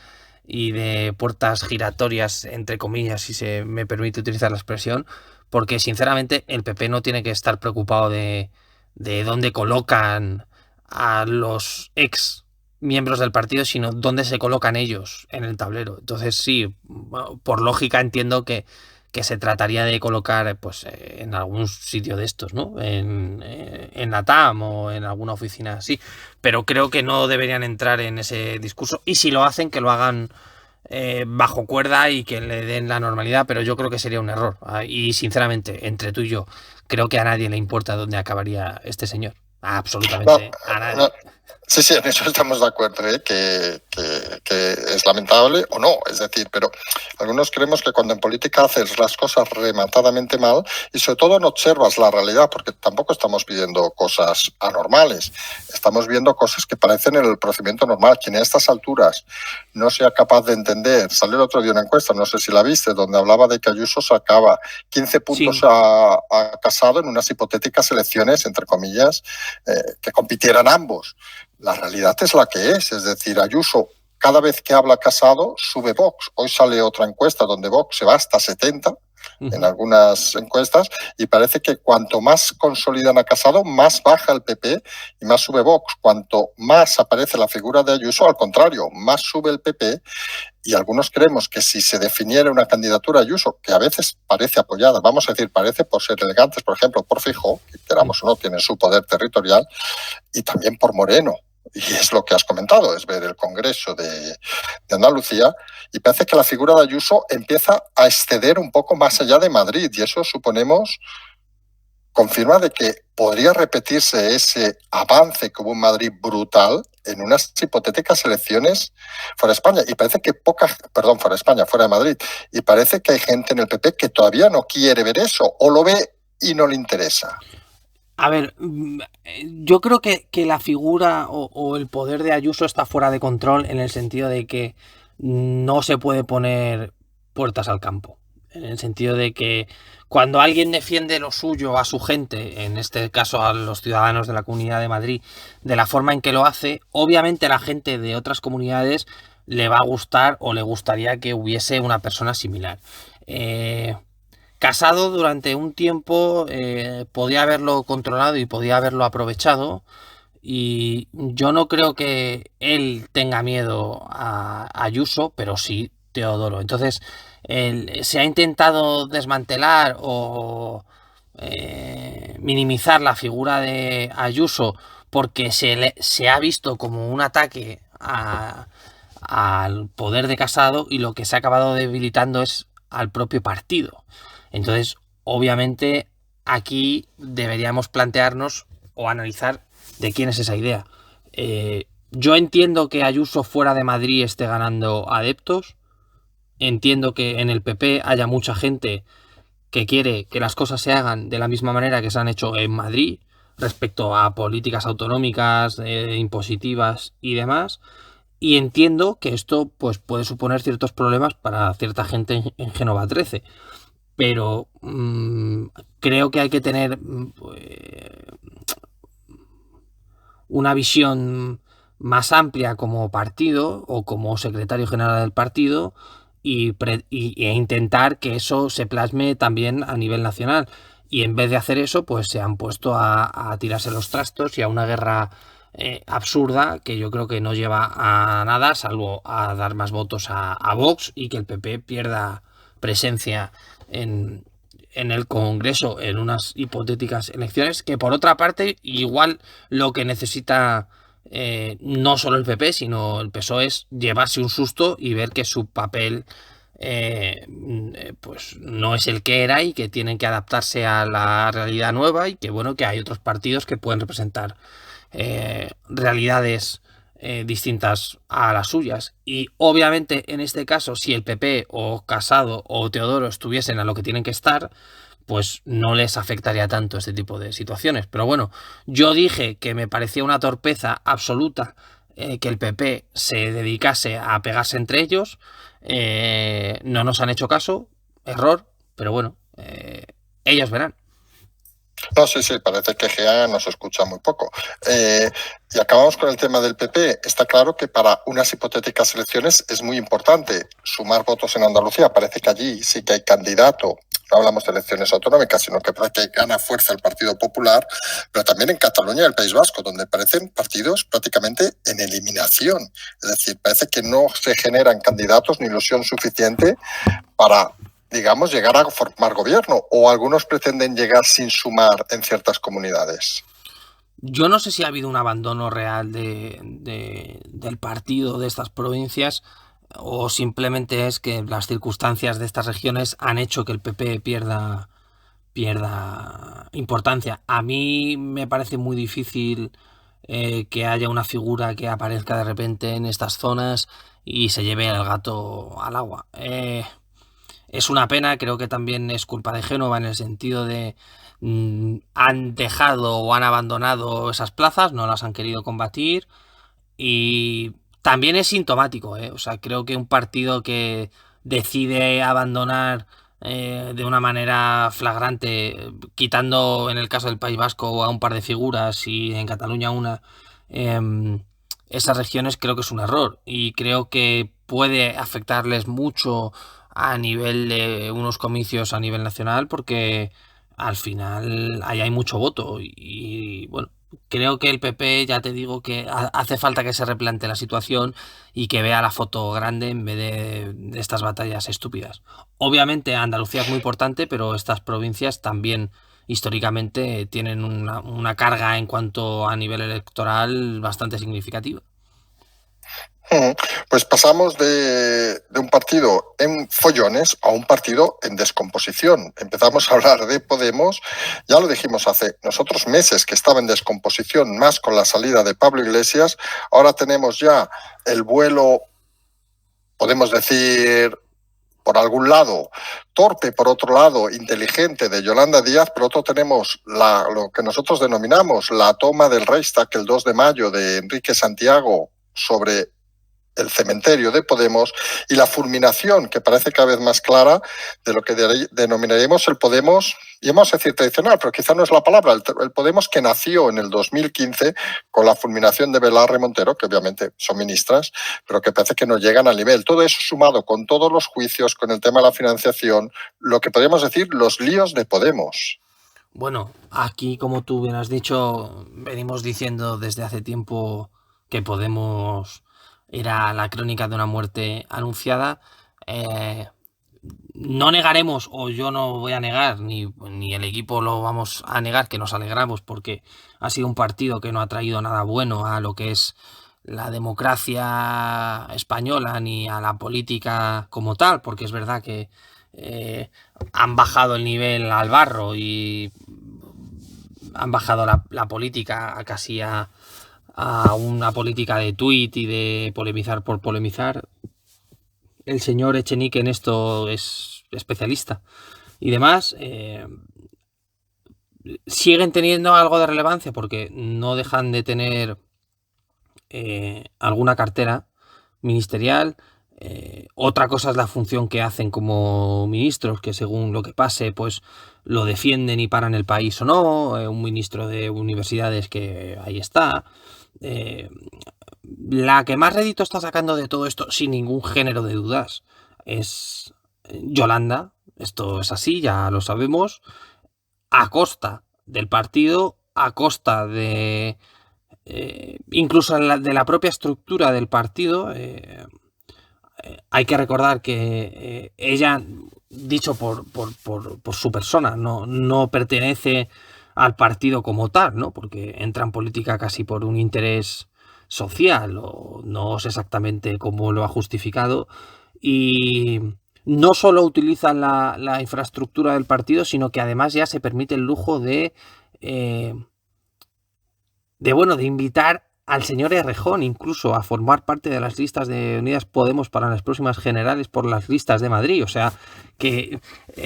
y de puertas giratorias, entre comillas, si se me permite utilizar la expresión, porque sinceramente el PP no tiene que estar preocupado de dónde colocan a los ex miembros del partido, sino dónde se colocan ellos en el tablero. Entonces sí, por lógica entiendo que se trataría de colocar pues en algún sitio de estos, ¿no? En la TAM o en alguna oficina así. Pero creo que no deberían entrar en ese discurso. Y si lo hacen, que lo hagan bajo cuerda y que le den la normalidad, pero yo creo que sería un error. Y sinceramente, entre tú y yo, creo que a nadie le importa dónde acabaría este señor. Absolutamente a nadie. Sí, sí, en eso estamos de acuerdo, ¿eh? Que es lamentable o no, es decir, pero algunos creemos que cuando en política haces las cosas rematadamente mal y sobre todo no observas la realidad, porque tampoco estamos pidiendo cosas anormales, estamos viendo cosas que parecen el procedimiento normal. Quien a estas alturas no sea capaz de entender, salió el otro día una encuesta, no sé si la viste, donde hablaba de que Ayuso sacaba 15 puntos Sí. a Casado en unas hipotéticas elecciones, entre comillas, que compitieran ambos. La realidad es la que es decir, Ayuso, cada vez que habla Casado, sube Vox. Hoy sale otra encuesta donde Vox se va hasta 70 en algunas encuestas y parece que cuanto más consolidan a Casado, más baja el PP y más sube Vox. Cuanto más aparece la figura de Ayuso, al contrario, más sube el PP. Y algunos creemos que si se definiera una candidatura a Ayuso, que a veces parece apoyada, vamos a decir, parece por ser elegantes, por ejemplo, por Feijóo, que queramos o no, tiene su poder territorial, y también por Moreno, y es lo que has comentado, es ver el Congreso de Andalucía, y parece que la figura de Ayuso empieza a exceder un poco más allá de Madrid, y eso suponemos confirma de que podría repetirse ese avance que hubo en Madrid brutal en unas hipotéticas elecciones fuera de España. Y parece que fuera de España, fuera de Madrid. Y parece que hay gente en el PP que todavía no quiere ver eso, o lo ve y no le interesa. A ver, yo creo que la figura o el poder de Ayuso está fuera de control en el sentido de que no se puede poner puertas al campo. En el sentido de que cuando alguien defiende lo suyo a su gente, en este caso a los ciudadanos de la Comunidad de Madrid, de la forma en que lo hace, obviamente a la gente de otras comunidades le va a gustar o le gustaría que hubiese una persona similar. Casado durante un tiempo podía haberlo controlado y podía haberlo aprovechado, y yo no creo que él tenga miedo a Ayuso, pero sí Teodoro. Entonces se ha intentado desmantelar o minimizar la figura de Ayuso porque se ha visto como un ataque al poder de Casado, y lo que se ha acabado debilitando es al propio partido. Entonces, obviamente, aquí deberíamos plantearnos o analizar de quién es esa idea. Yo entiendo que Ayuso fuera de Madrid esté ganando adeptos. Entiendo que en el PP haya mucha gente que quiere que las cosas se hagan de la misma manera que se han hecho en Madrid respecto a políticas autonómicas, impositivas y demás. Y entiendo que esto pues, puede suponer ciertos problemas para cierta gente en Génova 13. Pero creo que hay que tener una visión más amplia como partido o como secretario general del partido e intentar que eso se plasme también a nivel nacional. Y en vez de hacer eso, pues se han puesto a tirarse los trastos y a una guerra absurda que yo creo que no lleva a nada, salvo a dar más votos a Vox y que el PP pierda presencia en el Congreso en unas hipotéticas elecciones, que por otra parte igual lo que necesita no solo el PP sino el PSOE es llevarse un susto y ver que su papel pues no es el que era y que tienen que adaptarse a la realidad nueva, y que bueno, que hay otros partidos que pueden representar realidades distintas a las suyas. Y obviamente en este caso, si el PP o Casado o Teodoro estuviesen a lo que tienen que estar, pues no les afectaría tanto este tipo de situaciones. Pero bueno, yo dije que me parecía una torpeza absoluta que el PP se dedicase a pegarse entre ellos. No nos han hecho caso, error, pero bueno, ellos verán. No, sí, parece que GEA nos escucha muy poco. Y acabamos con el tema del PP. Está claro que para unas hipotéticas elecciones es muy importante sumar votos en Andalucía. Parece que allí sí que hay candidato. No hablamos de elecciones autonómicas, sino que parece que gana fuerza el Partido Popular, pero también en Cataluña y el País Vasco, donde parecen partidos prácticamente en eliminación. Es decir, parece que no se generan candidatos ni ilusión suficiente para, digamos, llegar a formar gobierno, o algunos pretenden llegar sin sumar en ciertas comunidades. Yo no sé si ha habido un abandono real del partido de estas provincias, o simplemente es que las circunstancias de estas regiones han hecho que el PP pierda importancia. A mí me parece muy difícil que haya una figura que aparezca de repente en estas zonas y se lleve el gato al agua. Es una pena, creo que también es culpa de Génova en el sentido de han dejado o han abandonado esas plazas, no las han querido combatir, y también es sintomático, ¿eh? O sea, creo que un partido que decide abandonar de una manera flagrante, quitando en el caso del País Vasco a un par de figuras y en Cataluña una, esas regiones, creo que es un error y creo que puede afectarles mucho a nivel de unos comicios a nivel nacional, porque al final ahí hay mucho voto y bueno, creo que el PP, ya te digo que hace falta que se replante la situación y que vea la foto grande en vez de estas batallas estúpidas. Obviamente Andalucía es muy importante, pero estas provincias también históricamente tienen una carga en cuanto a nivel electoral bastante significativa. Pues pasamos de un partido en follones a un partido en descomposición. Empezamos a hablar de Podemos, ya lo dijimos hace nosotros meses que estaba en descomposición, más con la salida de Pablo Iglesias. Ahora tenemos ya el vuelo, podemos decir, por algún lado torpe, por otro lado inteligente, de Yolanda Díaz. Por otro tenemos lo que nosotros denominamos la toma del Reichstag el 2 de mayo de Enrique Santiago sobre el cementerio de Podemos, y la fulminación, que parece cada vez más clara, de lo que denominaremos el Podemos, y vamos a decir tradicional, pero quizá no es la palabra, el Podemos que nació en el 2015 con la fulminación de Belarra y Montero, que obviamente son ministras, pero que parece que no llegan al nivel. Todo eso sumado con todos los juicios, con el tema de la financiación, lo que podríamos decir los líos de Podemos. Bueno, aquí, como tú bien has dicho, venimos diciendo desde hace tiempo que Podemos era la crónica de una muerte anunciada. No negaremos, o yo no voy a negar, ni el equipo lo vamos a negar, que nos alegramos porque ha sido un partido que no ha traído nada bueno a lo que es la democracia española ni a la política como tal, porque es verdad que han bajado el nivel al barro y han bajado la política a casi a una política de tuit y de polemizar por polemizar. El señor Echenique en esto es especialista. Y demás, siguen teniendo algo de relevancia porque no dejan de tener alguna cartera ministerial. Otra cosa es la función que hacen como ministros, que según lo que pase, pues lo defienden y paran el país o no. Un ministro de universidades que ahí está. La que más rédito está sacando de todo esto, sin ningún género de dudas, es Yolanda. Esto es así, ya lo sabemos. A costa del partido, a costa de incluso de la propia estructura del partido. Hay que recordar que ella, dicho por su persona, no pertenece al partido como tal, ¿no? Porque entra en política casi por un interés social, o no sé exactamente cómo lo ha justificado, y no solo utiliza la infraestructura del partido, sino que además ya se permite el lujo de invitar al señor Errejón incluso a formar parte de las listas de Unidas Podemos para las próximas generales por las listas de Madrid. O sea, que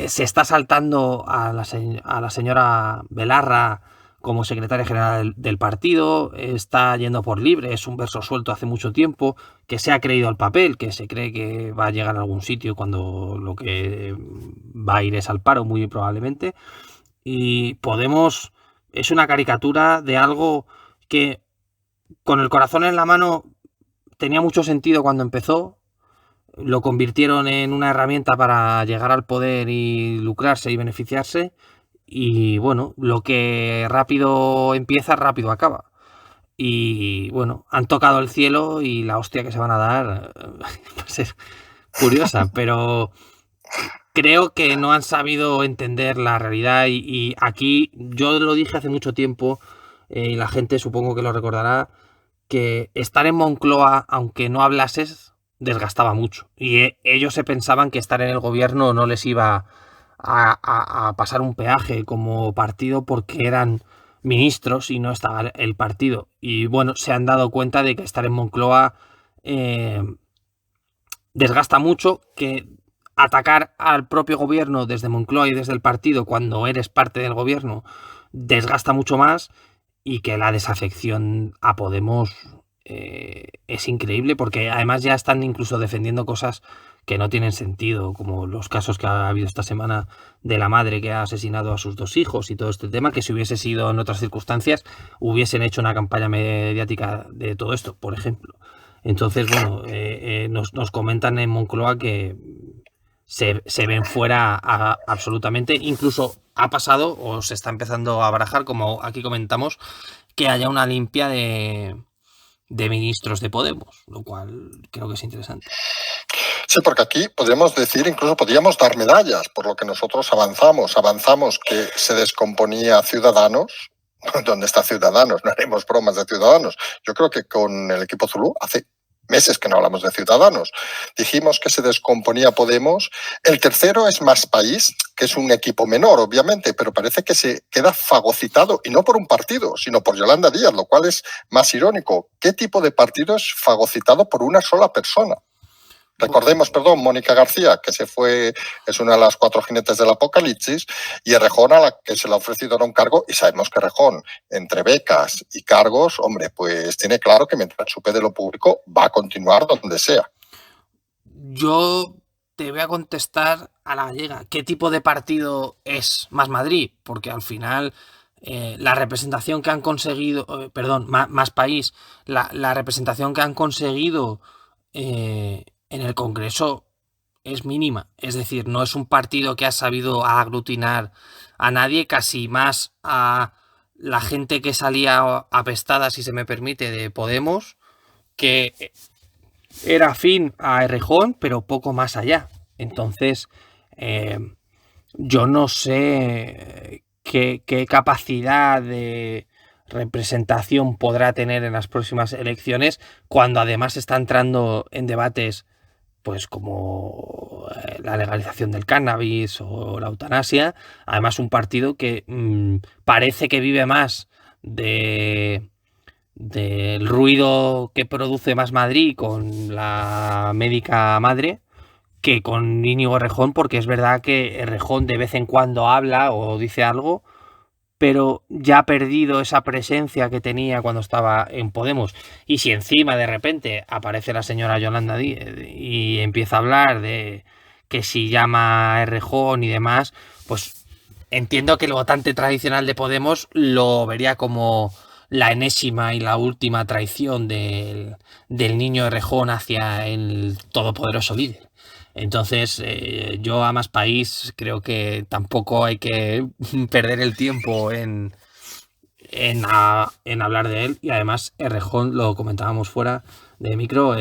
se está saltando a la señora Belarra como secretaria general del partido, está yendo por libre, es un verso suelto hace mucho tiempo, que se ha creído al papel, que se cree que va a llegar a algún sitio cuando lo que va a ir es al paro, muy probablemente. Y Podemos es una caricatura de algo que con el corazón en la mano tenía mucho sentido cuando empezó, lo convirtieron en una herramienta para llegar al poder y lucrarse y beneficiarse. Y bueno, lo que rápido empieza, rápido acaba. Y bueno, han tocado el cielo y la hostia que se van a dar va a ser curiosa, pero creo que no han sabido entender la realidad y aquí yo lo dije hace mucho tiempo y la gente supongo que lo recordará, que estar en Moncloa, aunque no hablases, desgastaba mucho. Y ellos se pensaban que estar en el gobierno no les iba a pasar un peaje como partido porque eran ministros y no estaba el partido. Y bueno, se han dado cuenta de que estar en Moncloa desgasta mucho, que atacar al propio gobierno desde Moncloa y desde el partido cuando eres parte del gobierno desgasta mucho más y que la desafección a Podemos es increíble porque además ya están incluso defendiendo cosas que no tienen sentido, como los casos que ha habido esta semana de la madre que ha asesinado a sus 2 hijos y todo este tema, que si hubiese sido en otras circunstancias hubiesen hecho una campaña mediática de todo esto, por ejemplo. Entonces, bueno, nos comentan en Moncloa que se ven fuera absolutamente. Incluso ha pasado o se está empezando a barajar, como aquí comentamos, que haya una limpia de ministros de Podemos, lo cual creo que es interesante. Sí, porque aquí podríamos decir, incluso podríamos dar medallas por lo que nosotros avanzamos. Avanzamos que se descomponía Ciudadanos. ¿Dónde está Ciudadanos? No haremos bromas de Ciudadanos. Yo creo que con el equipo Zulú hace meses que no hablamos de Ciudadanos. Dijimos que se descomponía Podemos. El tercero es Más País, que es un equipo menor, obviamente, pero parece que se queda fagocitado, y no por un partido, sino por Yolanda Díaz, lo cual es más irónico. ¿Qué tipo de partido es fagocitado por una sola persona? Recordemos, Mónica García, que se fue, es una de las 4 jinetes del apocalipsis, y Errejón, a la que se le ha ofrecido un cargo, y sabemos que Errejón, entre becas y cargos, hombre, pues tiene claro que mientras supe de lo público va a continuar donde sea. Yo te voy a contestar a la gallega. ¿Qué tipo de partido es Más Madrid? Porque al final la representación que han conseguido, Más País, la representación que han conseguido en el Congreso es mínima. Es decir, no es un partido que ha sabido aglutinar a nadie, casi más a la gente que salía apestada, si se me permite, de Podemos, que era afín a Errejón, pero poco más allá. Entonces, yo no sé qué capacidad de representación podrá tener en las próximas elecciones, cuando además está entrando en debates pues como la legalización del cannabis o la eutanasia. Además, un partido que parece que vive más del ruido que produce Más Madrid con la médica madre que con Íñigo Errejón, porque es verdad que Errejón de vez en cuando habla o dice algo, pero ya ha perdido esa presencia que tenía cuando estaba en Podemos. Y si encima de repente aparece la señora Yolanda Díaz y empieza a hablar de que si llama a Errejón y demás, pues entiendo que el votante tradicional de Podemos lo vería como la enésima y la última traición del niño Errejón hacia el todopoderoso líder. Entonces, yo a Más País creo que tampoco hay que perder el tiempo en hablar de él. Y además, Errejón, lo comentábamos fuera de micro,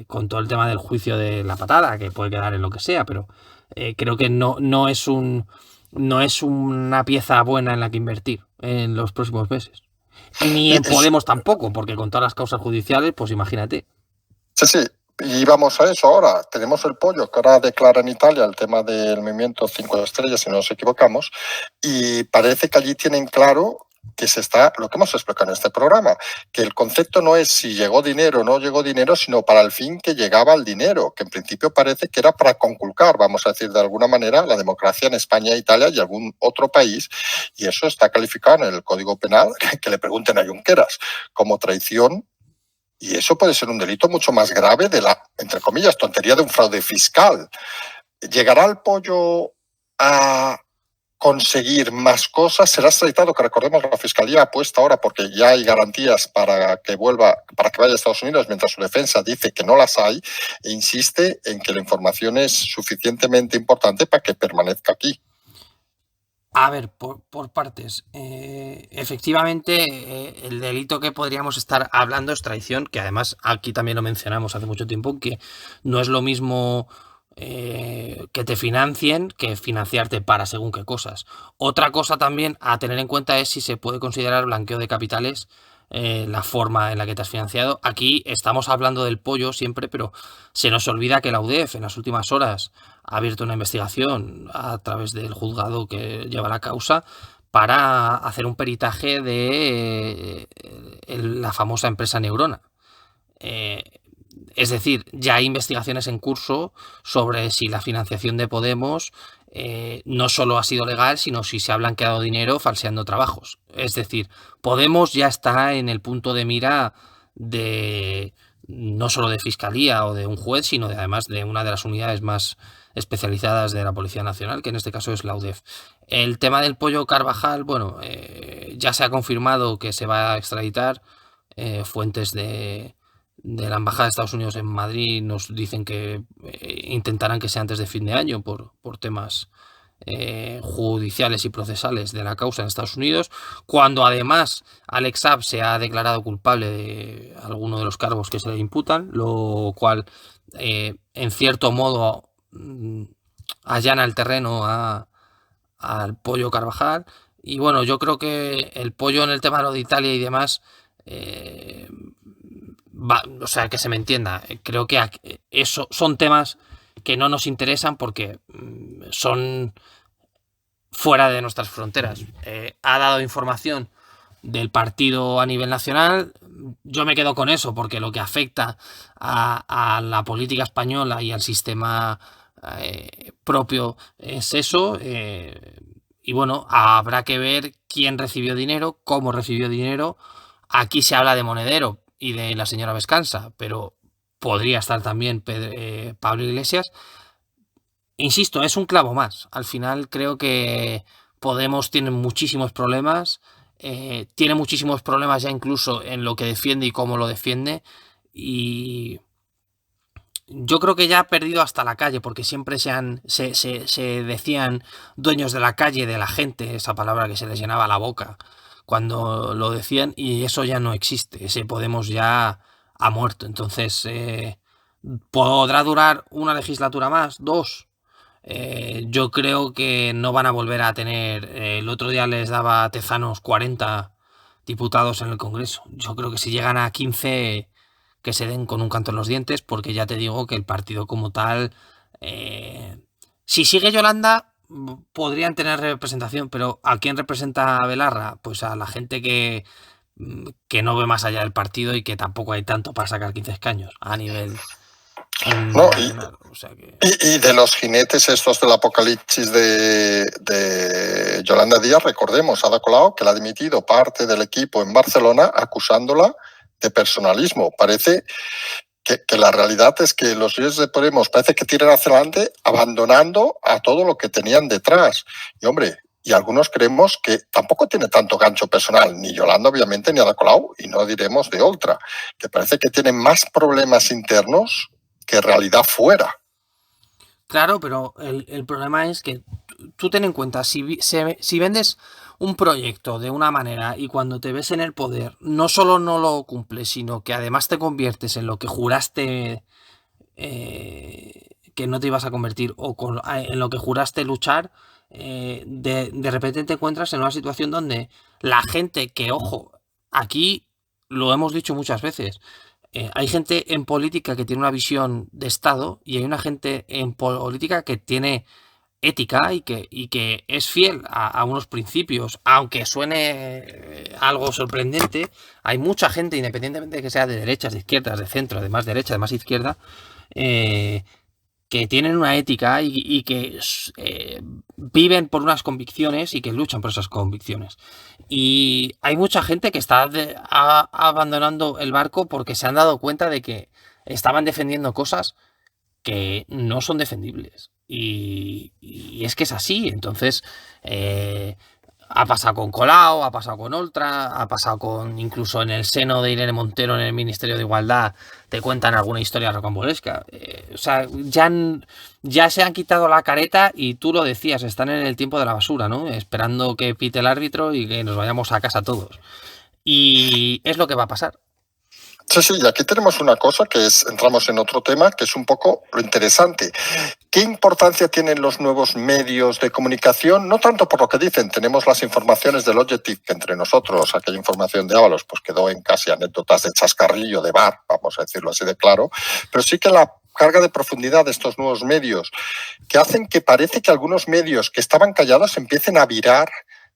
con todo el tema del juicio de la patada, que puede quedar en lo que sea, pero creo que no es una pieza buena en la que invertir en los próximos meses. Ni en Podemos tampoco, porque con todas las causas judiciales, pues imagínate. Sí. Y vamos a eso ahora. Tenemos el pollo que ahora declara en Italia el tema del movimiento 5 estrellas, si no nos equivocamos, y parece que allí tienen claro que lo que hemos explicado en este programa, que el concepto no es si llegó dinero o no llegó dinero, sino para el fin que llegaba el dinero, que en principio parece que era para conculcar, vamos a decir de alguna manera, la democracia en España, Italia y algún otro país, y eso está calificado en el Código Penal, que le pregunten a Junqueras, como traición. Y eso puede ser un delito mucho más grave de la, entre comillas, tontería de un fraude fiscal. ¿Llegará el pollo a conseguir más cosas? Será extraditado, que recordemos, la Fiscalía apuesta ahora porque ya hay garantías para que vaya a Estados Unidos, mientras su defensa dice que no las hay e insiste en que la información es suficientemente importante para que permanezca aquí. A ver, por partes. Efectivamente, el delito que podríamos estar hablando es traición, que además aquí también lo mencionamos hace mucho tiempo, que no es lo mismo que te financien que financiarte para según qué cosas. Otra cosa también a tener en cuenta es si se puede considerar blanqueo de capitales la forma en la que te has financiado. Aquí estamos hablando del pollo siempre, pero se nos olvida que la UDEF en las últimas horas ha abierto una investigación a través del juzgado que lleva la causa para hacer un peritaje de la famosa empresa Neurona. Es decir, ya hay investigaciones en curso sobre si la financiación de Podemos no solo ha sido legal, sino si se ha blanqueado dinero falseando trabajos. Es decir, Podemos ya está en el punto de mira de no solo de fiscalía o de un juez, sino además de una de las unidades más especializadas de la Policía Nacional, que en este caso es la UDEF. El tema del pollo Carvajal, bueno, ya se ha confirmado que se va a extraditar. Fuentes de la Embajada de Estados Unidos en Madrid nos dicen que intentarán que sea antes de fin de año por temas judiciales y procesales de la causa en Estados Unidos, cuando además Alex Saab se ha declarado culpable de alguno de los cargos que se le imputan, lo cual en cierto modo allana el terreno al pollo Carvajal. Y bueno, yo creo que el pollo en el tema de lo de Italia y demás o sea, que se me entienda, creo que eso son temas que no nos interesan porque son fuera de nuestras fronteras. Ha dado información del partido a nivel nacional, yo me quedo con eso porque lo que afecta a la política española y al sistema propio es eso. Y bueno, habrá que ver quién recibió dinero, cómo recibió dinero. Aquí se habla de Monedero y de la señora Vescansa, pero podría estar también Pablo Iglesias. Insisto, es un clavo más. Al final creo que Podemos tiene muchísimos problemas, tiene muchísimos problemas ya incluso en lo que defiende y cómo lo defiende, y yo creo que ya ha perdido hasta la calle, porque siempre se decían dueños de la calle, de la gente, esa palabra que se les llenaba la boca cuando lo decían, y eso ya no existe, ese Podemos ya ha muerto. Entonces, ¿podrá durar una legislatura más? ¿Dos? Yo creo que no van a volver a tener, el otro día les daba Tezanos 40 diputados en el Congreso. Yo creo que si llegan a 15 que se den con un canto en los dientes, porque ya te digo que el partido como tal, si sigue Yolanda, podrían tener representación, pero ¿a quién representa a Belarra? Pues a la gente que no ve más allá del partido y que tampoco hay tanto para sacar 15 escaños a nivel No, nacional. O sea que... y de los jinetes estos del apocalipsis de Yolanda Díaz, recordemos, Ada Colau, que la ha dimitido parte del equipo en Barcelona acusándola de personalismo. Parece que la realidad es que los líderes de Podemos parece que tiran hacia adelante abandonando a todo lo que tenían detrás. Y hombre, y algunos creemos que tampoco tiene tanto gancho personal, ni Yolanda obviamente, ni Ada Colau, y no diremos de Oltra, que parece que tienen más problemas internos que realidad fuera. Claro, pero el problema es que tú ten en cuenta, si vendes un proyecto de una manera y cuando te ves en el poder no solo no lo cumples, sino que además te conviertes en lo que juraste que no te ibas a convertir, o en lo que juraste luchar, de repente te encuentras en una situación donde la gente que, ojo, aquí lo hemos dicho muchas veces, hay gente en política que tiene una visión de Estado y hay una gente en política que tiene ética y que es fiel a unos principios, aunque suene algo sorprendente, hay mucha gente, independientemente de que sea de derechas, de izquierdas, de centro, de más derecha, de más izquierda, que tienen una ética y que viven por unas convicciones y que luchan por esas convicciones. Y hay mucha gente que está abandonando el barco porque se han dado cuenta de que estaban defendiendo cosas que no son defendibles. Y es que es así. Entonces, ha pasado con Colau, ha pasado con Oltra, ha pasado con incluso en el seno de Irene Montero en el Ministerio de Igualdad, te cuentan alguna historia rocambolesca. O sea, ya se han quitado la careta y tú lo decías, están en el tiempo de la basura, ¿no? Esperando que pite el árbitro y que nos vayamos a casa todos. Y es lo que va a pasar. Sí, sí, y aquí tenemos una cosa que es, entramos en otro tema, que es un poco lo interesante. ¿Qué importancia tienen los nuevos medios de comunicación? No tanto por lo que dicen, tenemos las informaciones del Objective, que entre nosotros, aquella información de Ábalos, pues quedó en casi anécdotas de chascarrillo, de bar, vamos a decirlo así de claro, pero sí que la carga de profundidad de estos nuevos medios, que hacen que parece que algunos medios que estaban callados empiecen a virar,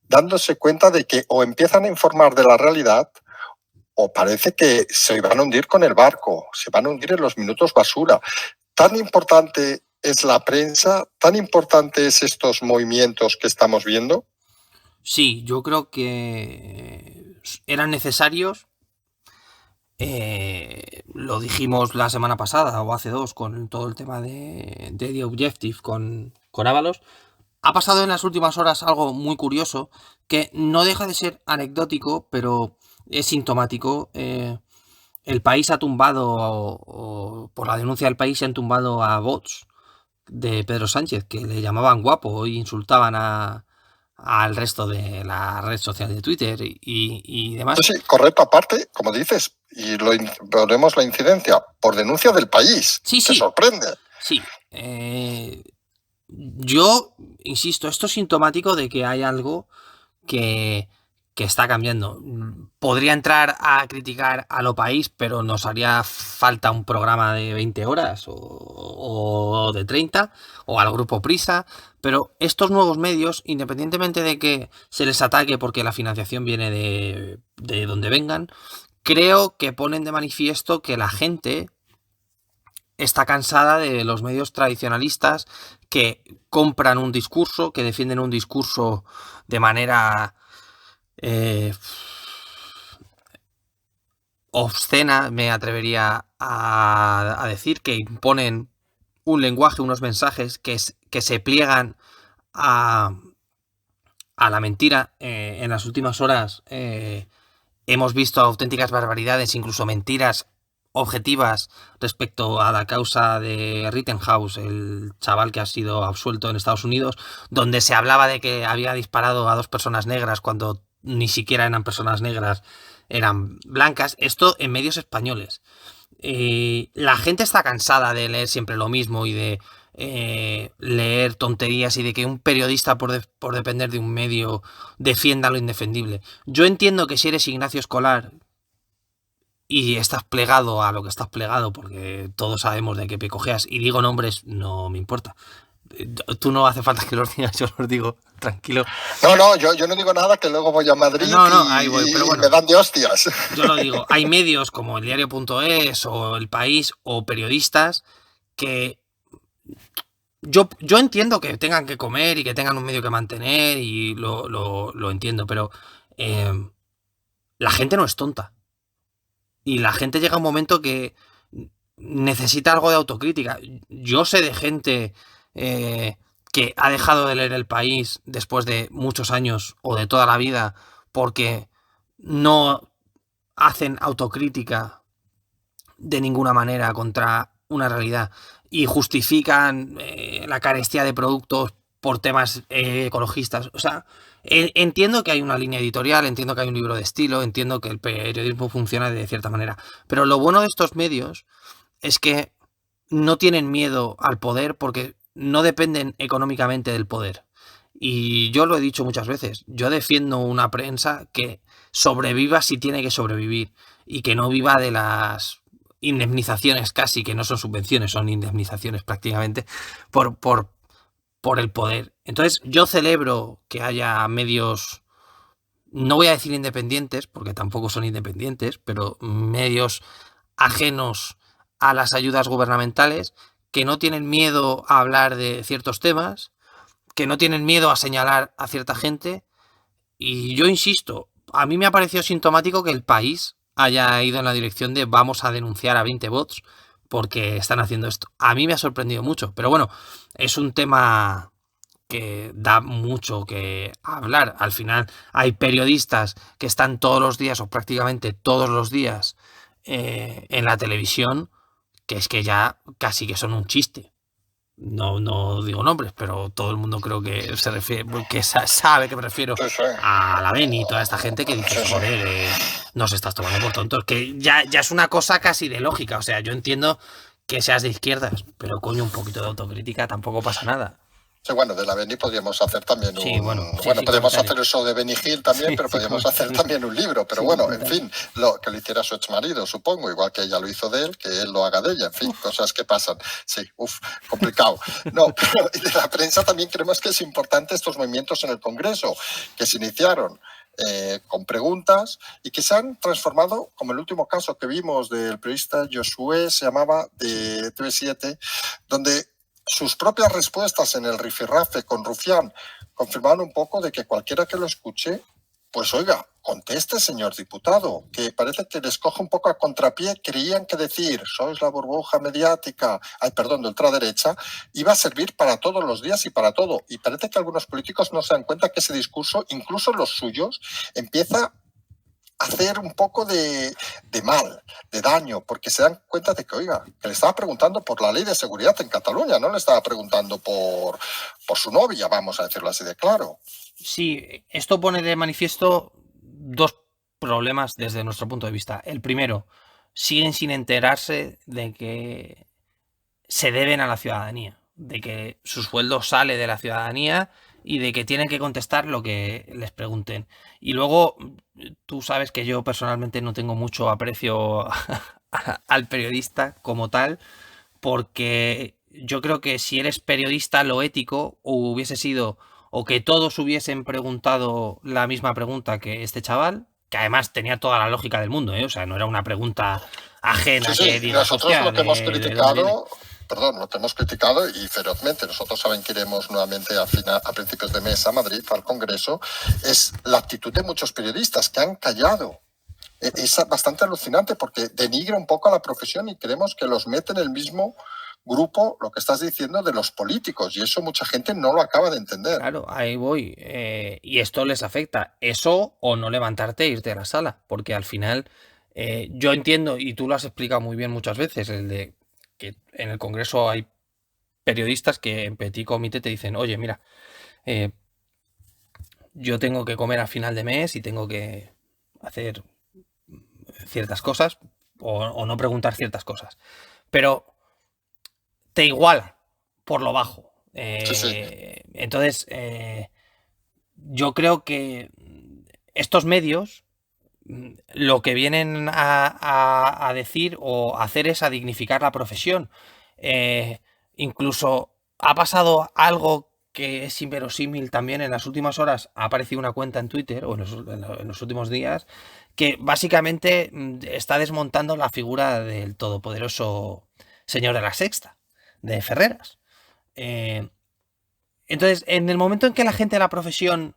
dándose cuenta de que o empiezan a informar de la realidad, o parece que se van a hundir con el barco, se van a hundir en los minutos basura. Tan importante es la prensa, tan importante es estos movimientos que estamos viendo. Sí, yo creo que eran necesarios. Lo dijimos la semana pasada o hace dos con todo el tema de The Objective con Ábalos. Ha pasado en las últimas horas algo muy curioso que no deja de ser anecdótico, pero es sintomático. El país ha tumbado, o por la denuncia del país, se han tumbado a bots de Pedro Sánchez que le llamaban guapo y insultaban al resto de la red social de Twitter y demás. Sí, correcto, aparte, como dices, y ponemos la incidencia por denuncia del país. Sí, ¿Te sí. sorprende? Sí. Yo insisto, esto es sintomático de que hay algo que está cambiando. Podría entrar a criticar a Lo País, pero nos haría falta un programa de 20 horas o de 30, o al Grupo Prisa. Pero estos nuevos medios, independientemente de que se les ataque porque la financiación viene de donde vengan, creo que ponen de manifiesto que la gente está cansada de los medios tradicionalistas que compran un discurso, que defienden un discurso de manera obscena, me atrevería a decir, que imponen un lenguaje, unos mensajes que se pliegan a la mentira. En las últimas horas hemos visto auténticas barbaridades, incluso mentiras objetivas respecto a la causa de Rittenhouse, el chaval que ha sido absuelto en Estados Unidos, donde se hablaba de que había disparado a 2 personas negras cuando ni siquiera eran personas negras, eran blancas. Esto en medios españoles. La gente está cansada de leer siempre lo mismo y de leer tonterías y de que un periodista por depender de un medio defienda lo indefendible. Yo entiendo que si eres Ignacio Escolar y estás plegado a lo que estás plegado, porque todos sabemos de qué pecojeas, y digo nombres, no me importa. Tú no hace falta que los digas, yo los digo, tranquilo. No, yo no digo nada, que luego voy a Madrid ahí voy, pero bueno, me dan de hostias. Yo lo digo, hay medios como el diario.es o El País o periodistas que yo entiendo que tengan que comer y que tengan un medio que mantener y lo entiendo, pero la gente no es tonta. Y la gente llega a un momento que necesita algo de autocrítica. Yo sé de gente que ha dejado de leer El País después de muchos años o de toda la vida porque no hacen autocrítica de ninguna manera contra una realidad y justifican la carestía de productos por temas ecologistas. O sea, entiendo que hay una línea editorial, entiendo que hay un libro de estilo, entiendo que el periodismo funciona de cierta manera, pero lo bueno de estos medios es que no tienen miedo al poder porque no dependen económicamente del poder. Y yo lo he dicho muchas veces, yo defiendo una prensa que sobreviva si tiene que sobrevivir y que no viva de las indemnizaciones, casi que no son subvenciones, son indemnizaciones prácticamente, por por el poder. Entonces yo celebro que haya medios, no voy a decir independientes, porque tampoco son independientes, pero medios ajenos a las ayudas gubernamentales, que no tienen miedo a hablar de ciertos temas, que no tienen miedo a señalar a cierta gente. Y yo insisto, a mí me ha parecido sintomático que el país haya ido en la dirección de vamos a denunciar a 20 bots porque están haciendo esto. A mí me ha sorprendido mucho, pero bueno, es un tema que da mucho que hablar. Al final hay periodistas que están todos los días o prácticamente todos los días en la televisión, que es que ya casi que son un chiste. No digo nombres, pero todo el mundo creo que se refiere, que sabe que me refiero Sí, sí. a la Beni y toda esta gente que dice, Sí, sí. joder, nos estás tomando por tontos, que ya es una cosa casi de lógica. O sea, yo entiendo que seas de izquierdas, pero coño, un poquito de autocrítica tampoco pasa nada. Sí, bueno, de la Beni podríamos hacer también un... Sí, bueno, sí, bueno, sí, podríamos comentario. hacer eso de Benny Hill también, Sí, pero sí, podríamos hacer también un libro. Pero sí, bueno, en comentario. fin, que lo hiciera su exmarido, supongo, igual que ella lo hizo de él, que él lo haga de ella. En fin, cosas que pasan. Sí, complicado. No, pero y de la prensa también creemos que es importante estos movimientos en el Congreso, que se iniciaron con preguntas y que se han transformado, como el último caso que vimos del periodista Josué, se llamaba, de TV7, donde sus propias respuestas en el rifirrafe con Rufián confirmaron un poco de que cualquiera que lo escuche, pues oiga, conteste, señor diputado, que parece que les coge un poco a contrapié. Creían que decir, sois la burbuja mediática, de ultraderecha, iba a servir para todos los días y para todo. Y parece que algunos políticos no se dan cuenta que ese discurso, incluso los suyos, empieza hacer un poco de mal, de daño, porque se dan cuenta de que, oiga, que le estaba preguntando por la ley de seguridad en Cataluña, no le estaba preguntando por su novia, vamos a decirlo así de claro. Sí, esto pone de manifiesto dos problemas desde nuestro punto de vista. El primero, siguen sin enterarse de que se deben a la ciudadanía, de que su sueldo sale de la ciudadanía y de que tienen que contestar lo que les pregunten. Y luego, tú sabes que yo personalmente no tengo mucho aprecio al periodista como tal, porque yo creo que si eres periodista, lo ético hubiese sido o que todos hubiesen preguntado la misma pregunta que este chaval, que además tenía toda la lógica del mundo, ¿eh? O sea, no era una pregunta ajena Sí, que digas, nosotros hostia, lo que hemos ¿de dónde viene? criticado, perdón, lo que hemos criticado y ferozmente, nosotros saben que iremos nuevamente a principios de mes a Madrid, al Congreso, es la actitud de muchos periodistas que han callado. Es bastante alucinante porque denigra un poco a la profesión y creemos que los mete en el mismo grupo, lo que estás diciendo, de los políticos, y eso mucha gente no lo acaba de entender. Claro, ahí voy. Y esto les afecta. Eso o no levantarte e irte a la sala, porque al final yo entiendo, y tú lo has explicado muy bien muchas veces, el de que en el Congreso hay periodistas que en petit comité te dicen, oye, mira, yo tengo que comer a final de mes y tengo que hacer ciertas cosas o no preguntar ciertas cosas. Pero te iguala por lo bajo. Sí. Entonces, yo creo que estos medios lo que vienen a decir o a hacer es a dignificar la profesión. Incluso ha pasado algo que es inverosímil también en las últimas horas. Ha aparecido una cuenta en Twitter o en los últimos días que básicamente está desmontando la figura del todopoderoso señor de la Sexta, de Ferreras. Entonces, en el momento en que la gente de la profesión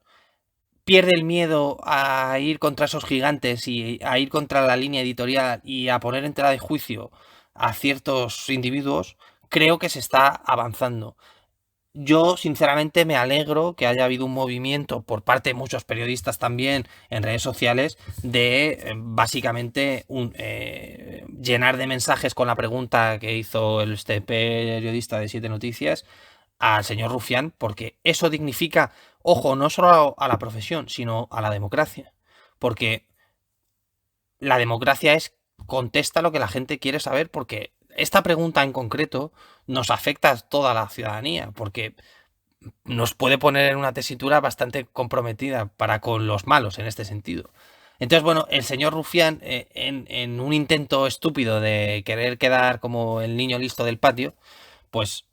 pierde el miedo a ir contra esos gigantes y a ir contra la línea editorial y a poner en tela de juicio a ciertos individuos, creo que se está avanzando. Yo, sinceramente, me alegro que haya habido un movimiento por parte de muchos periodistas también en redes sociales de básicamente llenar de mensajes con la pregunta que hizo este periodista de 7 Noticias al señor Rufián, porque eso dignifica, ojo, no solo a la profesión, sino a la democracia. Porque la democracia es contesta lo que la gente quiere saber, porque esta pregunta en concreto nos afecta a toda la ciudadanía, porque nos puede poner en una tesitura bastante comprometida para con los malos en este sentido. Entonces, bueno, el señor Rufián, en un intento estúpido de querer quedar como el niño listo del patio, pues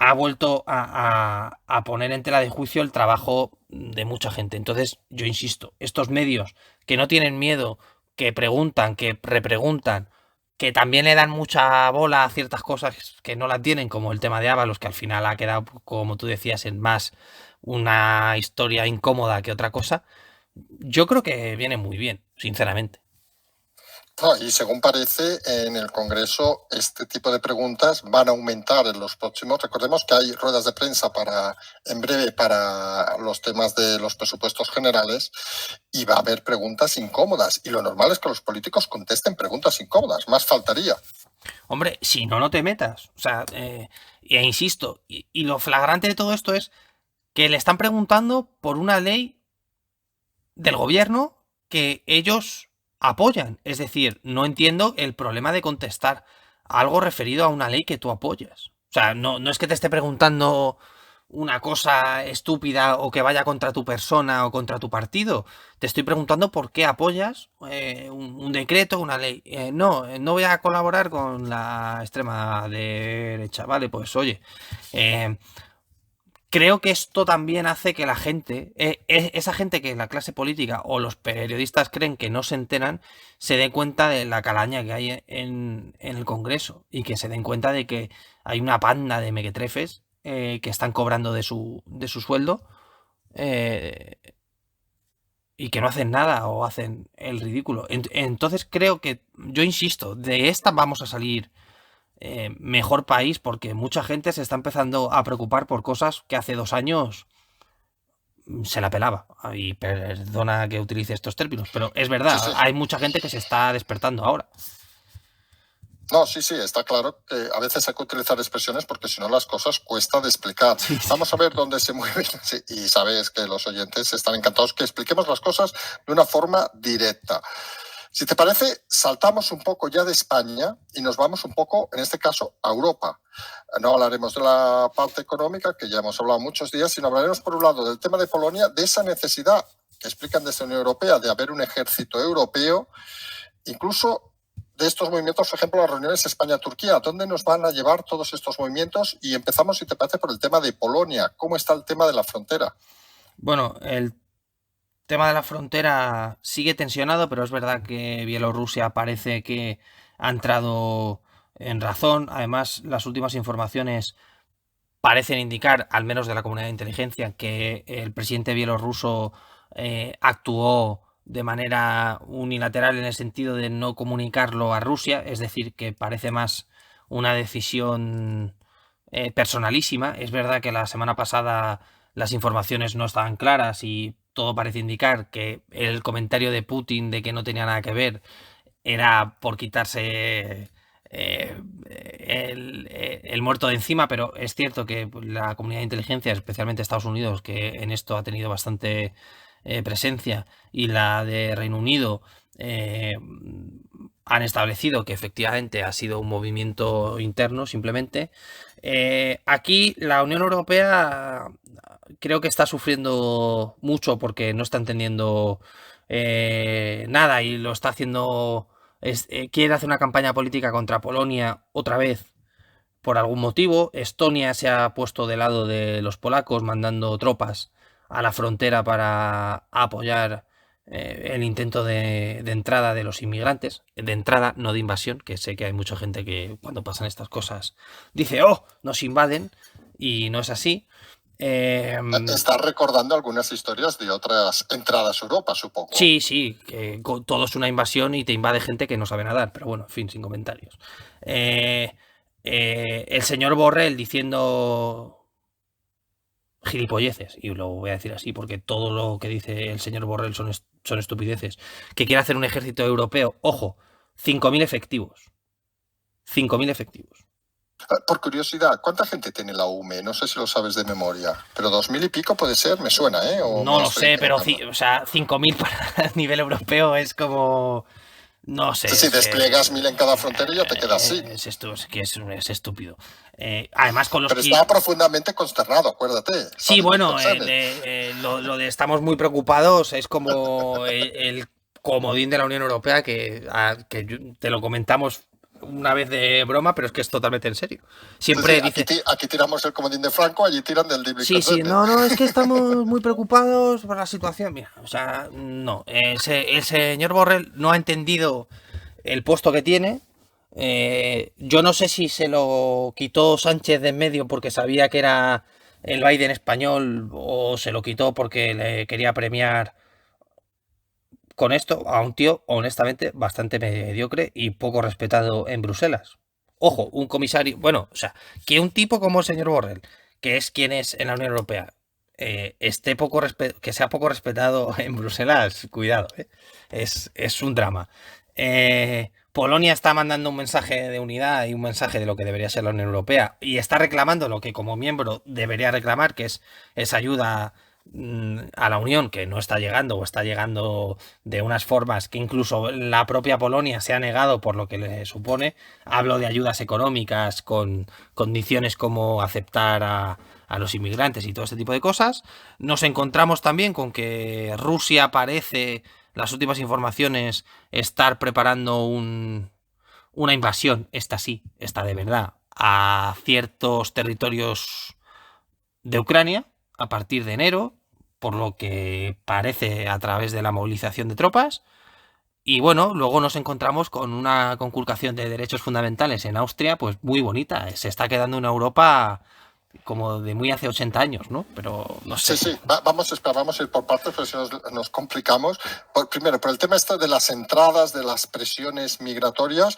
ha vuelto a poner en tela de juicio el trabajo de mucha gente. Entonces, yo insisto, estos medios que no tienen miedo, que preguntan, que repreguntan, que también le dan mucha bola a ciertas cosas que no la tienen, como el tema de Ábalos, que al final ha quedado, como tú decías, en más una historia incómoda que otra cosa, yo creo que viene muy bien, sinceramente. No, y según parece, en el Congreso este tipo de preguntas van a aumentar en los próximos. Recordemos que hay ruedas de prensa en breve para los temas de los presupuestos generales y va a haber preguntas incómodas. Y lo normal es que los políticos contesten preguntas incómodas, más faltaría. Hombre, si no, no te metas. O sea, insisto, y lo flagrante de todo esto es que le están preguntando por una ley del gobierno que ellos apoyan. Es decir, no entiendo el problema de contestar algo referido a una ley que tú apoyas. O sea, no es que te esté preguntando una cosa estúpida o que vaya contra tu persona o contra tu partido. Te estoy preguntando por qué apoyas un decreto, una ley. No voy a colaborar con la extrema derecha. Vale, pues oye, creo que esto también hace que la gente, esa gente que la clase política o los periodistas creen que no se enteran, se dé cuenta de la calaña que hay en el Congreso y que se den cuenta de que hay una panda de mequetrefes que están cobrando de su sueldo eh, y que no hacen nada o hacen el ridículo. Entonces creo que, yo insisto, de esta vamos a salir mejor país porque mucha gente se está empezando a preocupar por cosas que hace 2 años se la pelaba. Y perdona que utilice estos términos, pero es verdad, Sí, sí. hay mucha gente que se está despertando ahora. No, sí, sí, está claro que a veces hay que utilizar expresiones porque si no las cosas cuesta de explicar. Sí, sí. Vamos a ver dónde se mueven. Sí, y sabes que los oyentes están encantados que expliquemos las cosas de una forma directa. Si te parece, saltamos un poco ya de España y nos vamos un poco, en este caso, a Europa. No hablaremos de la parte económica, que ya hemos hablado muchos días, sino hablaremos, por un lado, del tema de Polonia, de esa necesidad que explican desde la Unión Europea de haber un ejército europeo, incluso de estos movimientos, por ejemplo, las reuniones España-Turquía. ¿Dónde nos van a llevar todos estos movimientos? Y empezamos, si te parece, por el tema de Polonia. ¿Cómo está el tema de la frontera? Bueno, el tema de la frontera sigue tensionado, pero es verdad que Bielorrusia parece que ha entrado en razón. Además, las últimas informaciones parecen indicar, al menos de la comunidad de inteligencia, que el presidente bielorruso actuó de manera unilateral en el sentido de no comunicarlo a Rusia, es decir, que parece más una decisión personalísima. Es verdad que la semana pasada las informaciones no estaban claras y todo parece indicar que el comentario de Putin de que no tenía nada que ver era por quitarse el muerto de encima, pero es cierto que la comunidad de inteligencia, especialmente Estados Unidos, que en esto ha tenido bastante presencia, y la de Reino Unido, han establecido que efectivamente ha sido un movimiento interno simplemente. Aquí la Unión Europea creo que está sufriendo mucho porque no está entendiendo nada y lo está haciendo. Quiere hacer una campaña política contra Polonia otra vez por algún motivo. Estonia se ha puesto de lado de los polacos mandando tropas a la frontera para apoyar el intento de entrada de los inmigrantes, de entrada, no de invasión, que sé que hay mucha gente que cuando pasan estas cosas dice, oh, nos invaden, y no es así. Estás recordando algunas historias de otras entradas a Europa, supongo. Sí, que todo es una invasión y te invade gente que no sabe nadar, pero bueno, en fin, sin comentarios. El señor Borrell diciendo gilipolleces, y lo voy a decir así porque todo lo que dice el señor Borrell son estupideces, que quiere hacer un ejército europeo, ojo, 5.000 efectivos. 5.000 efectivos. Por curiosidad, ¿cuánta gente tiene la UME? No sé si lo sabes de memoria, pero 2.000 y pico puede ser, me suena, ¿eh? ¿O no lo sé, pero o sea, 5.000 para nivel europeo es como... No sé. Si despliegas 1.000 en cada frontera ya te quedas así. Es estúpido. Además con los... Pero estaba profundamente consternado, acuérdate. Sí, bueno, lo de estamos muy preocupados es como el comodín de la Unión Europea que te lo comentamos una vez de broma, pero es que es totalmente en serio. Sí, Siempre dice... aquí tiramos el comodín de Franco, allí tiran del Sí, sí, Diblicat-Bende. no, es que estamos muy preocupados por la situación. Mira, o sea, no, el señor Borrell no ha entendido el puesto que tiene. Yo no sé si se lo quitó Sánchez de en medio porque sabía que era el Biden español o se lo quitó porque le quería premiar con esto a un tío, honestamente, bastante mediocre y poco respetado en Bruselas. Ojo, un comisario, bueno, o sea, que un tipo como el señor Borrell, que es quien es en la Unión Europea, que sea poco respetado en Bruselas, cuidado, es un drama. Polonia está mandando un mensaje de unidad y un mensaje de lo que debería ser la Unión Europea y está reclamando lo que como miembro debería reclamar, que es esa ayuda a la Unión, que no está llegando o está llegando de unas formas que incluso la propia Polonia se ha negado por lo que le supone. Hablo de ayudas económicas con condiciones como aceptar a los inmigrantes y todo este tipo de cosas. Nos encontramos también con que Rusia parece, las últimas informaciones, estar preparando una invasión, esta sí, esta de verdad, a ciertos territorios de Ucrania a partir de enero, por lo que parece a través de la movilización de tropas. Y bueno, luego nos encontramos con una conculcación de derechos fundamentales en Austria, pues muy bonita. Se está quedando una Europa como de muy hace 80 años, ¿no? Pero no sé. Sí, vamos a ir por partes, porque si nos complicamos. Primero, por el tema este de las entradas, de las presiones migratorias,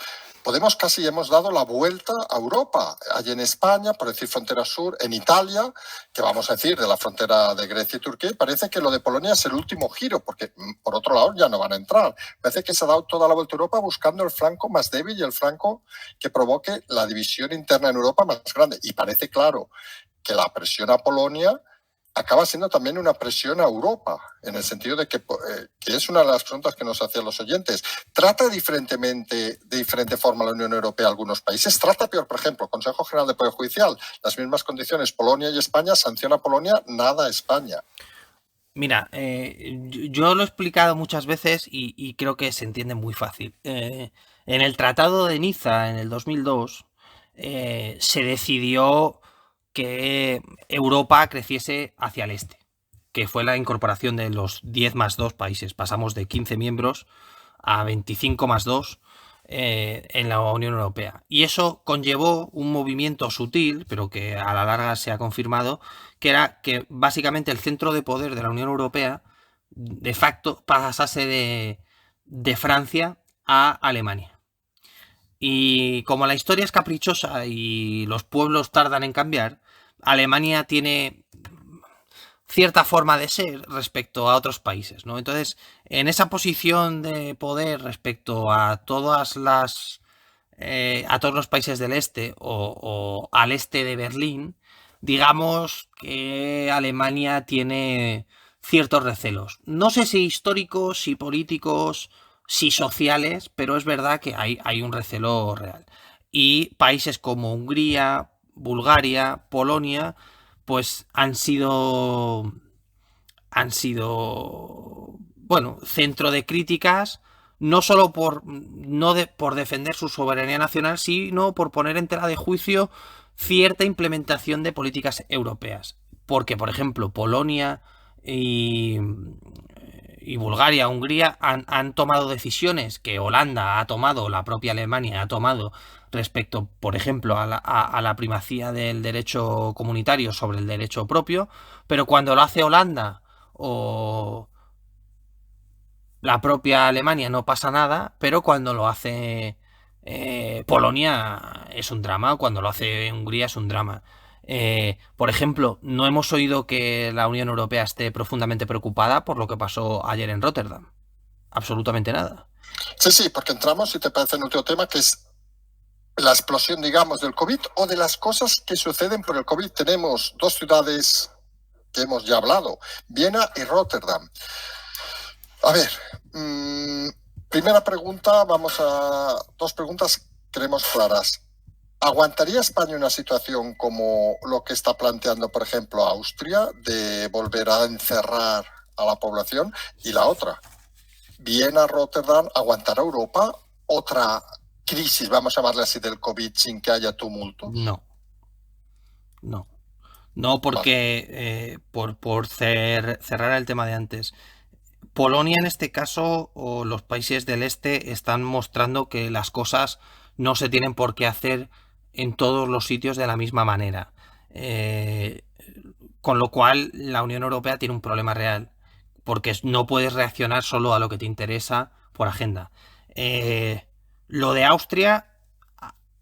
hemos dado la vuelta a Europa. Allí en España, por decir frontera sur, en Italia, que vamos a decir de la frontera de Grecia y Turquía, y parece que lo de Polonia es el último giro, porque por otro lado ya no van a entrar. Parece que se ha dado toda la vuelta a Europa buscando el flanco más débil y el flanco que provoque la división interna en Europa más grande. Y parece claro que la presión a Polonia acaba siendo también una presión a Europa, en el sentido de que es una de las preguntas que nos hacían los oyentes. ¿Trata de diferente forma la Unión Europea a algunos países? ¿Trata peor, por ejemplo, Consejo General de Poder Judicial, las mismas condiciones, Polonia y España, sanciona a Polonia, nada a España? Mira, yo lo he explicado muchas veces y creo que se entiende muy fácil. En el Tratado de Niza, en el 2002, se decidió que Europa creciese hacia el este, que fue la incorporación de los 10 más 2 países. Pasamos de 15 miembros a 25 más 2 en la Unión Europea. Y eso conllevó un movimiento sutil, pero que a la larga se ha confirmado, que era que básicamente el centro de poder de la Unión Europea de facto pasase de Francia a Alemania. Y como la historia es caprichosa y los pueblos tardan en cambiar, Alemania tiene cierta forma de ser respecto a otros países, ¿no? Entonces, en esa posición de poder respecto a todas las a todos los países del este o al este de Berlín, digamos que Alemania tiene ciertos recelos. No sé si históricos, si políticos, si sociales, pero es verdad que hay un recelo real. Y países como Hungría, Bulgaria, Polonia, pues han sido, bueno, centro de críticas, no solo por defender su soberanía nacional, sino por poner en tela de juicio cierta implementación de políticas europeas. Porque, por ejemplo, Polonia y Bulgaria, Hungría han tomado decisiones que Holanda ha tomado, la propia Alemania ha tomado respecto, por ejemplo, a la primacía del derecho comunitario sobre el derecho propio, pero cuando lo hace Holanda o la propia Alemania no pasa nada, pero cuando lo hace Polonia es un drama, cuando lo hace Hungría es un drama. Por ejemplo, no hemos oído que la Unión Europea esté profundamente preocupada por lo que pasó ayer en Rotterdam. Absolutamente nada. Sí, porque entramos, si te parece, en otro tema que es la explosión, digamos, del COVID o de las cosas que suceden por el COVID. Tenemos dos ciudades que hemos ya hablado, Viena y Rotterdam. A ver, primera pregunta, dos preguntas queremos claras. ¿Aguantaría España una situación como lo que está planteando, por ejemplo, Austria, de volver a encerrar a la población? Y la otra, Viena, Rotterdam, ¿aguantará Europa otra crisis, vamos a llamarle así, del COVID sin que haya tumultos? No, no. No, porque por cerrar el tema de antes, Polonia en este caso o los países del este están mostrando que las cosas no se tienen por qué hacer en todos los sitios de la misma manera. Con lo cual la Unión Europea tiene un problema real, porque no puedes reaccionar solo a lo que te interesa por agenda. Lo de Austria,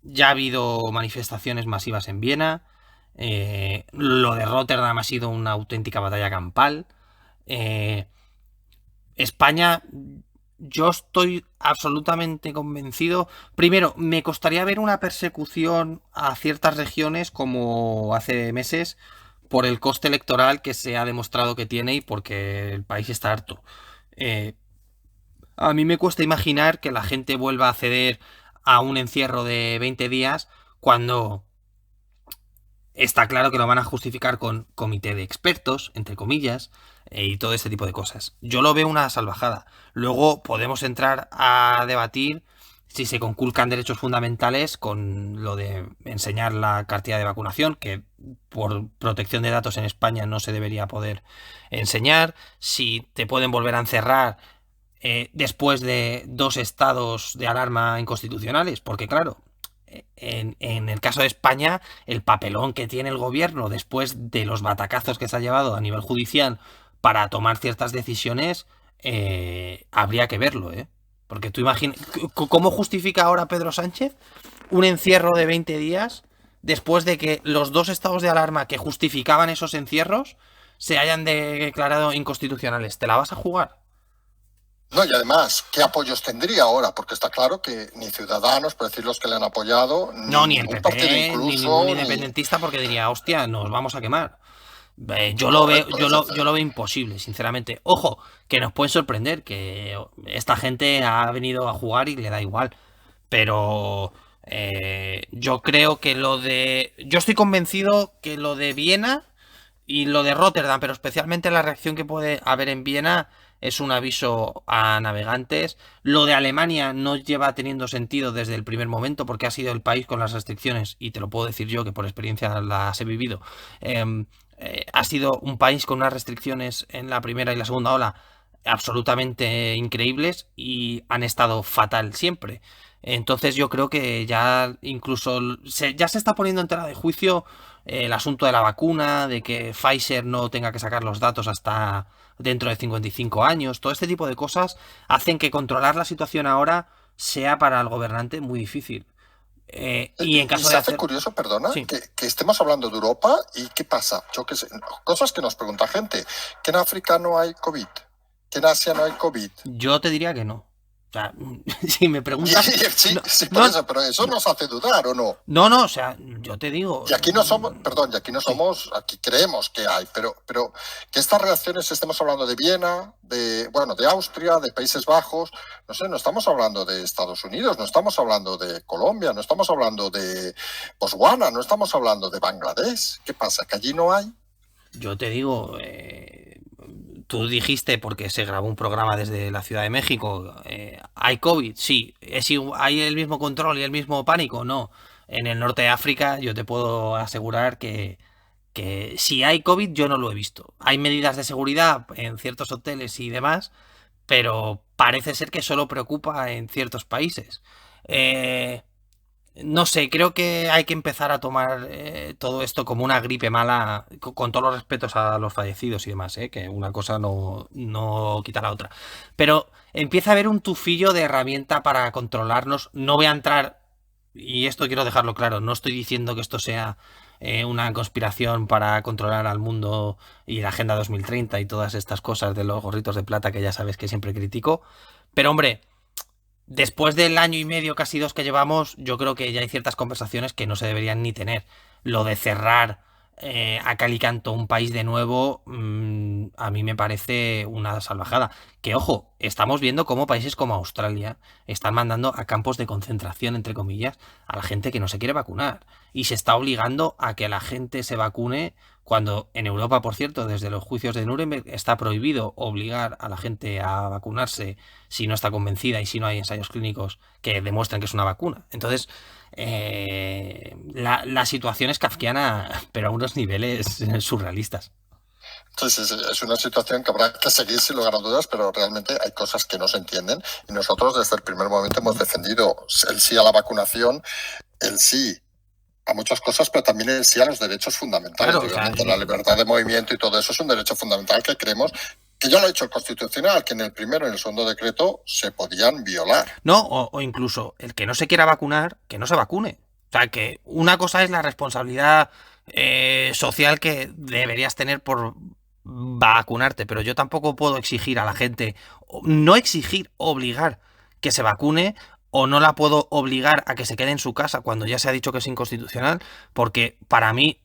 ya ha habido manifestaciones masivas en Viena. Lo de Rotterdam ha sido una auténtica batalla campal. España, yo estoy absolutamente convencido. Primero, me costaría ver una persecución a ciertas regiones como hace meses por el coste electoral que se ha demostrado que tiene y porque el país está harto. A mí me cuesta imaginar que la gente vuelva a ceder a un encierro de 20 días cuando está claro que lo van a justificar con comité de expertos, entre comillas, y todo este tipo de cosas. Yo lo veo una salvajada. Luego podemos entrar a debatir si se conculcan derechos fundamentales con lo de enseñar la cartilla de vacunación, que por protección de datos en España no se debería poder enseñar, si te pueden volver a encerrar después de 2 estados de alarma inconstitucionales, porque claro, en el caso de España, el papelón que tiene el gobierno después de los batacazos que se ha llevado a nivel judicial para tomar ciertas decisiones, habría que verlo, ¿eh? Porque tú imaginas, ¿cómo justifica ahora Pedro Sánchez un encierro de 20 días después de que los 2 estados de alarma que justificaban esos encierros se hayan declarado inconstitucionales? ¿Te la vas a jugar? No, y además, ¿qué apoyos tendría ahora? Porque está claro que ni Ciudadanos, por decir los que le han apoyado, no, ni el PP, incluso, ni ningún independentista, porque diría, hostia, nos vamos a quemar. Yo lo veo imposible, sinceramente. Ojo, que nos puede sorprender, que esta gente ha venido a jugar y le da igual. Pero yo creo que yo estoy convencido que lo de Viena y lo de Rotterdam, pero especialmente la reacción que puede haber en Viena, es un aviso a navegantes. Lo de Alemania no lleva teniendo sentido desde el primer momento porque ha sido el país con las restricciones, y te lo puedo decir yo que por experiencia las he vivido. Ha sido un país con unas restricciones en la primera y la segunda ola absolutamente increíbles y han estado fatal siempre. Entonces yo creo que ya incluso ya se está poniendo en tela de juicio el asunto de la vacuna, de que Pfizer no tenga que sacar los datos hasta dentro de 55 años. Todo este tipo de cosas hacen que controlar la situación ahora sea para el gobernante muy difícil. Y en caso se de hace curioso, perdona, sí, que estemos hablando de Europa y ¿qué pasa? Yo qué sé, cosas que nos pregunta gente. ¿Que en África no hay COVID? ¿Que en Asia no hay COVID? Yo te diría que no. O sea, si me preguntas... Sí, por eso, pero eso nos hace dudar, ¿o no? No, o sea, yo te digo... Y aquí no somos, perdón, y aquí no somos, aquí creemos que hay, pero que estas reacciones, estemos hablando de Viena, de Austria, de Países Bajos, no sé, no estamos hablando de Estados Unidos, no estamos hablando de Colombia, no estamos hablando de Botswana, no estamos hablando de Bangladesh. ¿Qué pasa? ¿Que allí no hay? Yo te digo... Tú dijiste, porque se grabó un programa desde la Ciudad de México, ¿hay COVID? Sí. ¿Hay el mismo control y el mismo pánico? No. En el norte de África yo te puedo asegurar que si hay COVID yo no lo he visto. Hay medidas de seguridad en ciertos hoteles y demás, pero parece ser que solo preocupa en ciertos países. No sé, creo que hay que empezar a tomar todo esto como una gripe mala, con todos los respetos a los fallecidos y demás, que una cosa no quita la otra. Pero empieza a haber un tufillo de herramienta para controlarnos. No voy a entrar, y esto quiero dejarlo claro, no estoy diciendo que esto sea una conspiración para controlar al mundo y la Agenda 2030 y todas estas cosas de los gorritos de plata que ya sabes que siempre critico. Pero hombre... Después del año y medio, casi 2 que llevamos, yo creo que ya hay ciertas conversaciones que no se deberían ni tener. Lo de cerrar a cal y canto un país de nuevo, a mí me parece una salvajada. Que, ojo, estamos viendo cómo países como Australia están mandando a campos de concentración, entre comillas, a la gente que no se quiere vacunar. Y se está obligando a que la gente se vacune cuando en Europa, por cierto, desde los juicios de Nuremberg está prohibido obligar a la gente a vacunarse si no está convencida y si no hay ensayos clínicos que demuestren que es una vacuna. Entonces, la situación es kafkiana, pero a unos niveles surrealistas. Entonces es una situación que habrá que seguir sin lugar a dudas, pero realmente hay cosas que no se entienden y nosotros desde el primer momento hemos defendido el sí a la vacunación, el sí a muchas cosas, pero también el sí a los derechos fundamentales. Claro, o sea, la libertad de movimiento y todo eso es un derecho fundamental que creemos que ya lo ha dicho el Constitucional, que en el primero y en el segundo decreto se podían violar. No, o incluso el que no se quiera vacunar, que no se vacune. O sea, que una cosa es la responsabilidad social que deberías tener por vacunarte, pero yo tampoco puedo exigir a la gente, no exigir, obligar que se vacune, o no la puedo obligar a que se quede en su casa cuando ya se ha dicho que es inconstitucional, porque para mí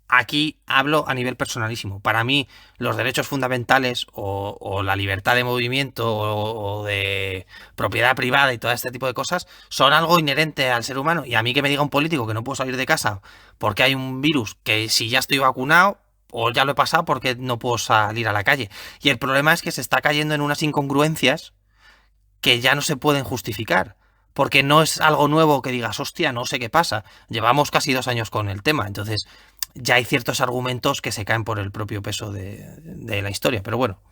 aquí hablo a nivel personalísimo. Para mí, los derechos fundamentales o la libertad de movimiento o de propiedad privada y todo este tipo de cosas son algo inherente al ser humano. Y a mí que me diga un político que no puedo salir de casa porque hay un virus, que si ya estoy vacunado o ya lo he pasado, porque no puedo salir a la calle. Y el problema es que se está cayendo en unas incongruencias que ya no se pueden justificar. Porque no es algo nuevo que digas, hostia, no sé qué pasa. Llevamos casi 2 años con el tema. Entonces, ya hay ciertos argumentos que se caen por el propio peso de la historia. Pero bueno.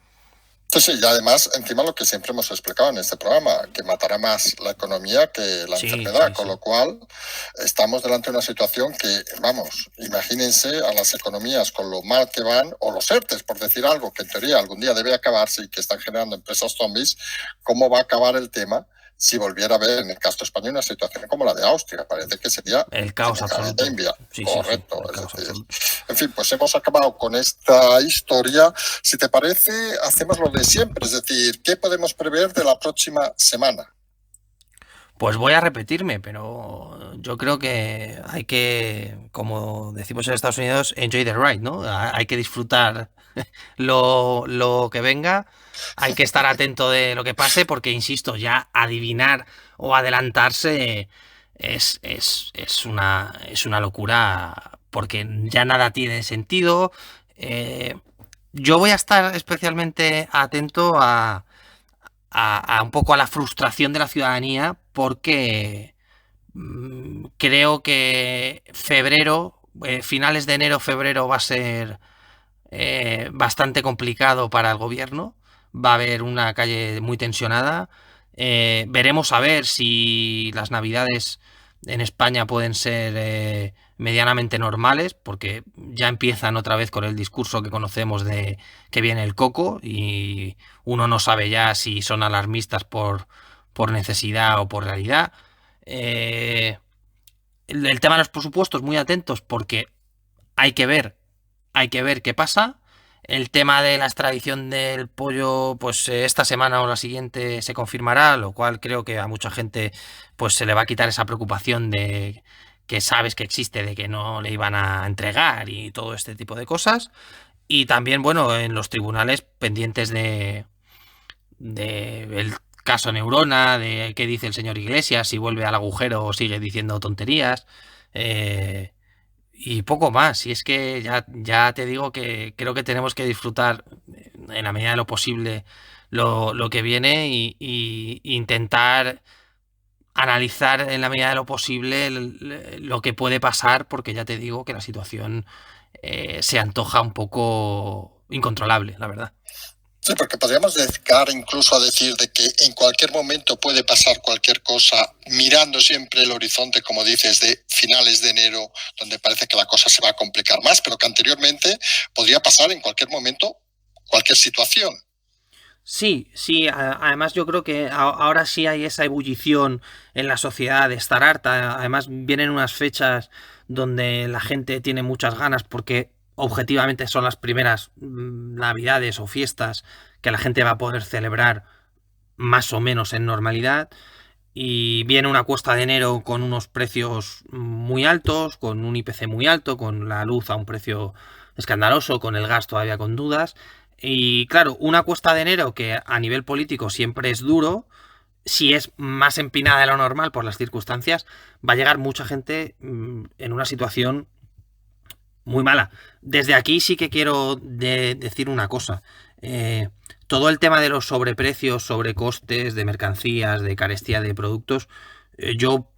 Sí, y además, encima lo que siempre hemos explicado en este programa, que matará más la economía que la enfermedad, con lo cual estamos delante de una situación que, vamos, imagínense a las economías con lo mal que van, o los ERTES, por decir algo, que en teoría algún día debe acabarse y que están generando empresas zombies, ¿cómo va a acabar el tema si volviera a haber en el caso español una situación como la de Austria? Parece que sería el caos absoluto. Sí, correcto. En fin, pues hemos acabado con esta historia. Si te parece, hacemos lo de siempre, es decir, ¿qué podemos prever de la próxima semana? Pues voy a repetirme, pero yo creo que hay que, como decimos en Estados Unidos, enjoy the ride, ¿no? Hay que disfrutar lo que venga, hay que estar atento de lo que pase, porque, insisto, ya adivinar o adelantarse es una locura, porque ya nada tiene sentido. Yo voy a estar especialmente atento a un poco a la frustración de la ciudadanía, porque creo que febrero, finales de enero, febrero va a ser bastante complicado para el gobierno. Va a haber una calle muy tensionada. Veremos a ver si las navidades en España pueden ser medianamente normales, porque ya empiezan otra vez con el discurso que conocemos de que viene el coco y uno no sabe ya si son alarmistas por necesidad o por realidad. El tema de los presupuestos, muy atentos, porque hay que ver qué pasa. El tema de la extradición del pollo, pues esta semana o la siguiente se confirmará, lo cual creo que a mucha gente pues se le va a quitar esa preocupación de que sabes que existe, de que no le iban a entregar y todo este tipo de cosas. Y también, bueno, en los tribunales pendientes de el caso Neurona, de qué dice el señor Iglesias, si vuelve al agujero o sigue diciendo tonterías. Y poco más. Y es que ya te digo que creo que tenemos que disfrutar en la medida de lo posible lo que viene y intentar analizar en la medida de lo posible lo que puede pasar, porque ya te digo que la situación se antoja un poco incontrolable, la verdad. Sí, porque podríamos llegar incluso a decir de que en cualquier momento puede pasar cualquier cosa, mirando siempre el horizonte, como dices, de finales de enero, donde parece que la cosa se va a complicar más, pero que anteriormente podría pasar en cualquier momento cualquier situación. Sí, además yo creo que ahora sí hay esa ebullición en la sociedad de estar harta. Además vienen unas fechas donde la gente tiene muchas ganas, porque objetivamente son las primeras navidades o fiestas que la gente va a poder celebrar más o menos en normalidad. Y viene una cuesta de enero con unos precios muy altos, con un IPC muy alto, con la luz a un precio escandaloso, con el gas todavía con dudas. Y claro, una cuesta de enero que a nivel político siempre es duro, si es más empinada de lo normal por las circunstancias, va a llegar mucha gente en una situación muy mala. Desde aquí sí que quiero decir una cosa. Todo el tema de los sobreprecios, sobrecostes de mercancías, de carestía de productos, yo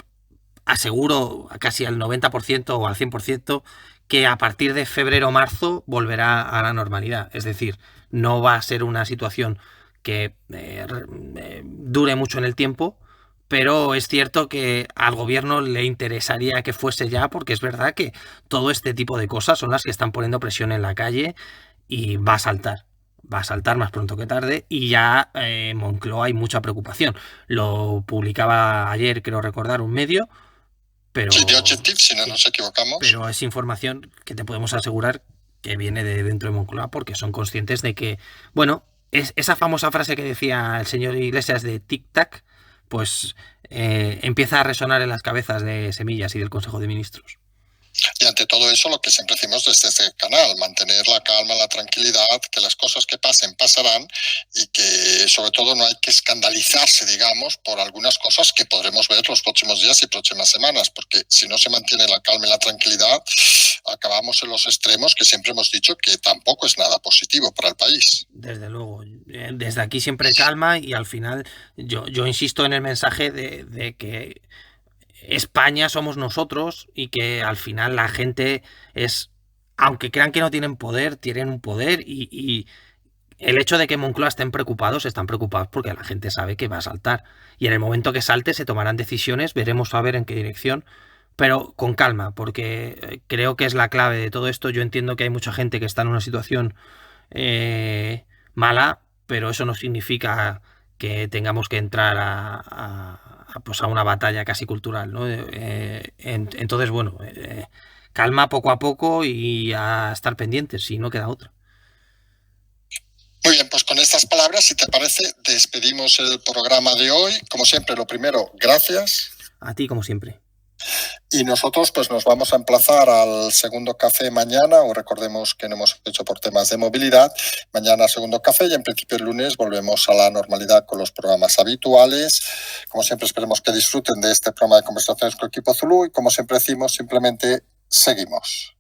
aseguro casi al 90% o al 100% que a partir de febrero o marzo volverá a la normalidad. Es decir, no va a ser una situación que dure mucho en el tiempo, pero es cierto que al gobierno le interesaría que fuese ya, porque es verdad que todo este tipo de cosas son las que están poniendo presión en la calle y va a saltar. Va a saltar más pronto que tarde y ya en Moncloa hay mucha preocupación. Lo publicaba ayer, creo recordar, un medio, pero, Sí, de Objective, si no sí, nos equivocamos. pero es información que te podemos asegurar que viene de dentro de Moncloa porque son conscientes de que, bueno, es esa famosa frase que decía el señor Iglesias de tic-tac, pues empieza a resonar en las cabezas de Semillas y del Consejo de Ministros. Y ante todo eso, lo que siempre decimos desde este canal, mantener la calma, la tranquilidad, que las cosas que pasen pasarán y que sobre todo no hay que escandalizarse, digamos, por algunas cosas que podremos ver los próximos días y próximas semanas, porque si no se mantiene la calma y la tranquilidad, acabamos en los extremos que siempre hemos dicho que tampoco es nada positivo para el país. Desde luego, desde aquí siempre calma y al final yo insisto en el mensaje de que España somos nosotros y que al final la gente es, aunque crean que no tienen poder, tienen un poder y el hecho de que Moncloa están preocupados porque la gente sabe que va a saltar y en el momento que salte se tomarán decisiones, veremos a ver en qué dirección, pero con calma, porque creo que es la clave de todo esto. Yo entiendo que hay mucha gente que está en una situación mala, pero eso no significa que tengamos que entrar pues a una batalla casi cultural, ¿no? Entonces, bueno, calma poco a poco y a estar pendientes, si no queda otra. Muy bien, pues con estas palabras, si te parece, despedimos el programa de hoy. Como siempre, lo primero, gracias. A ti, como siempre. Y nosotros pues nos vamos a emplazar al segundo café mañana, o recordemos que no hemos hecho por temas de movilidad. Mañana segundo café y en principio el lunes volvemos a la normalidad con los programas habituales. Como siempre esperemos que disfruten de este programa de conversaciones con el equipo Zulu y como siempre decimos, simplemente seguimos.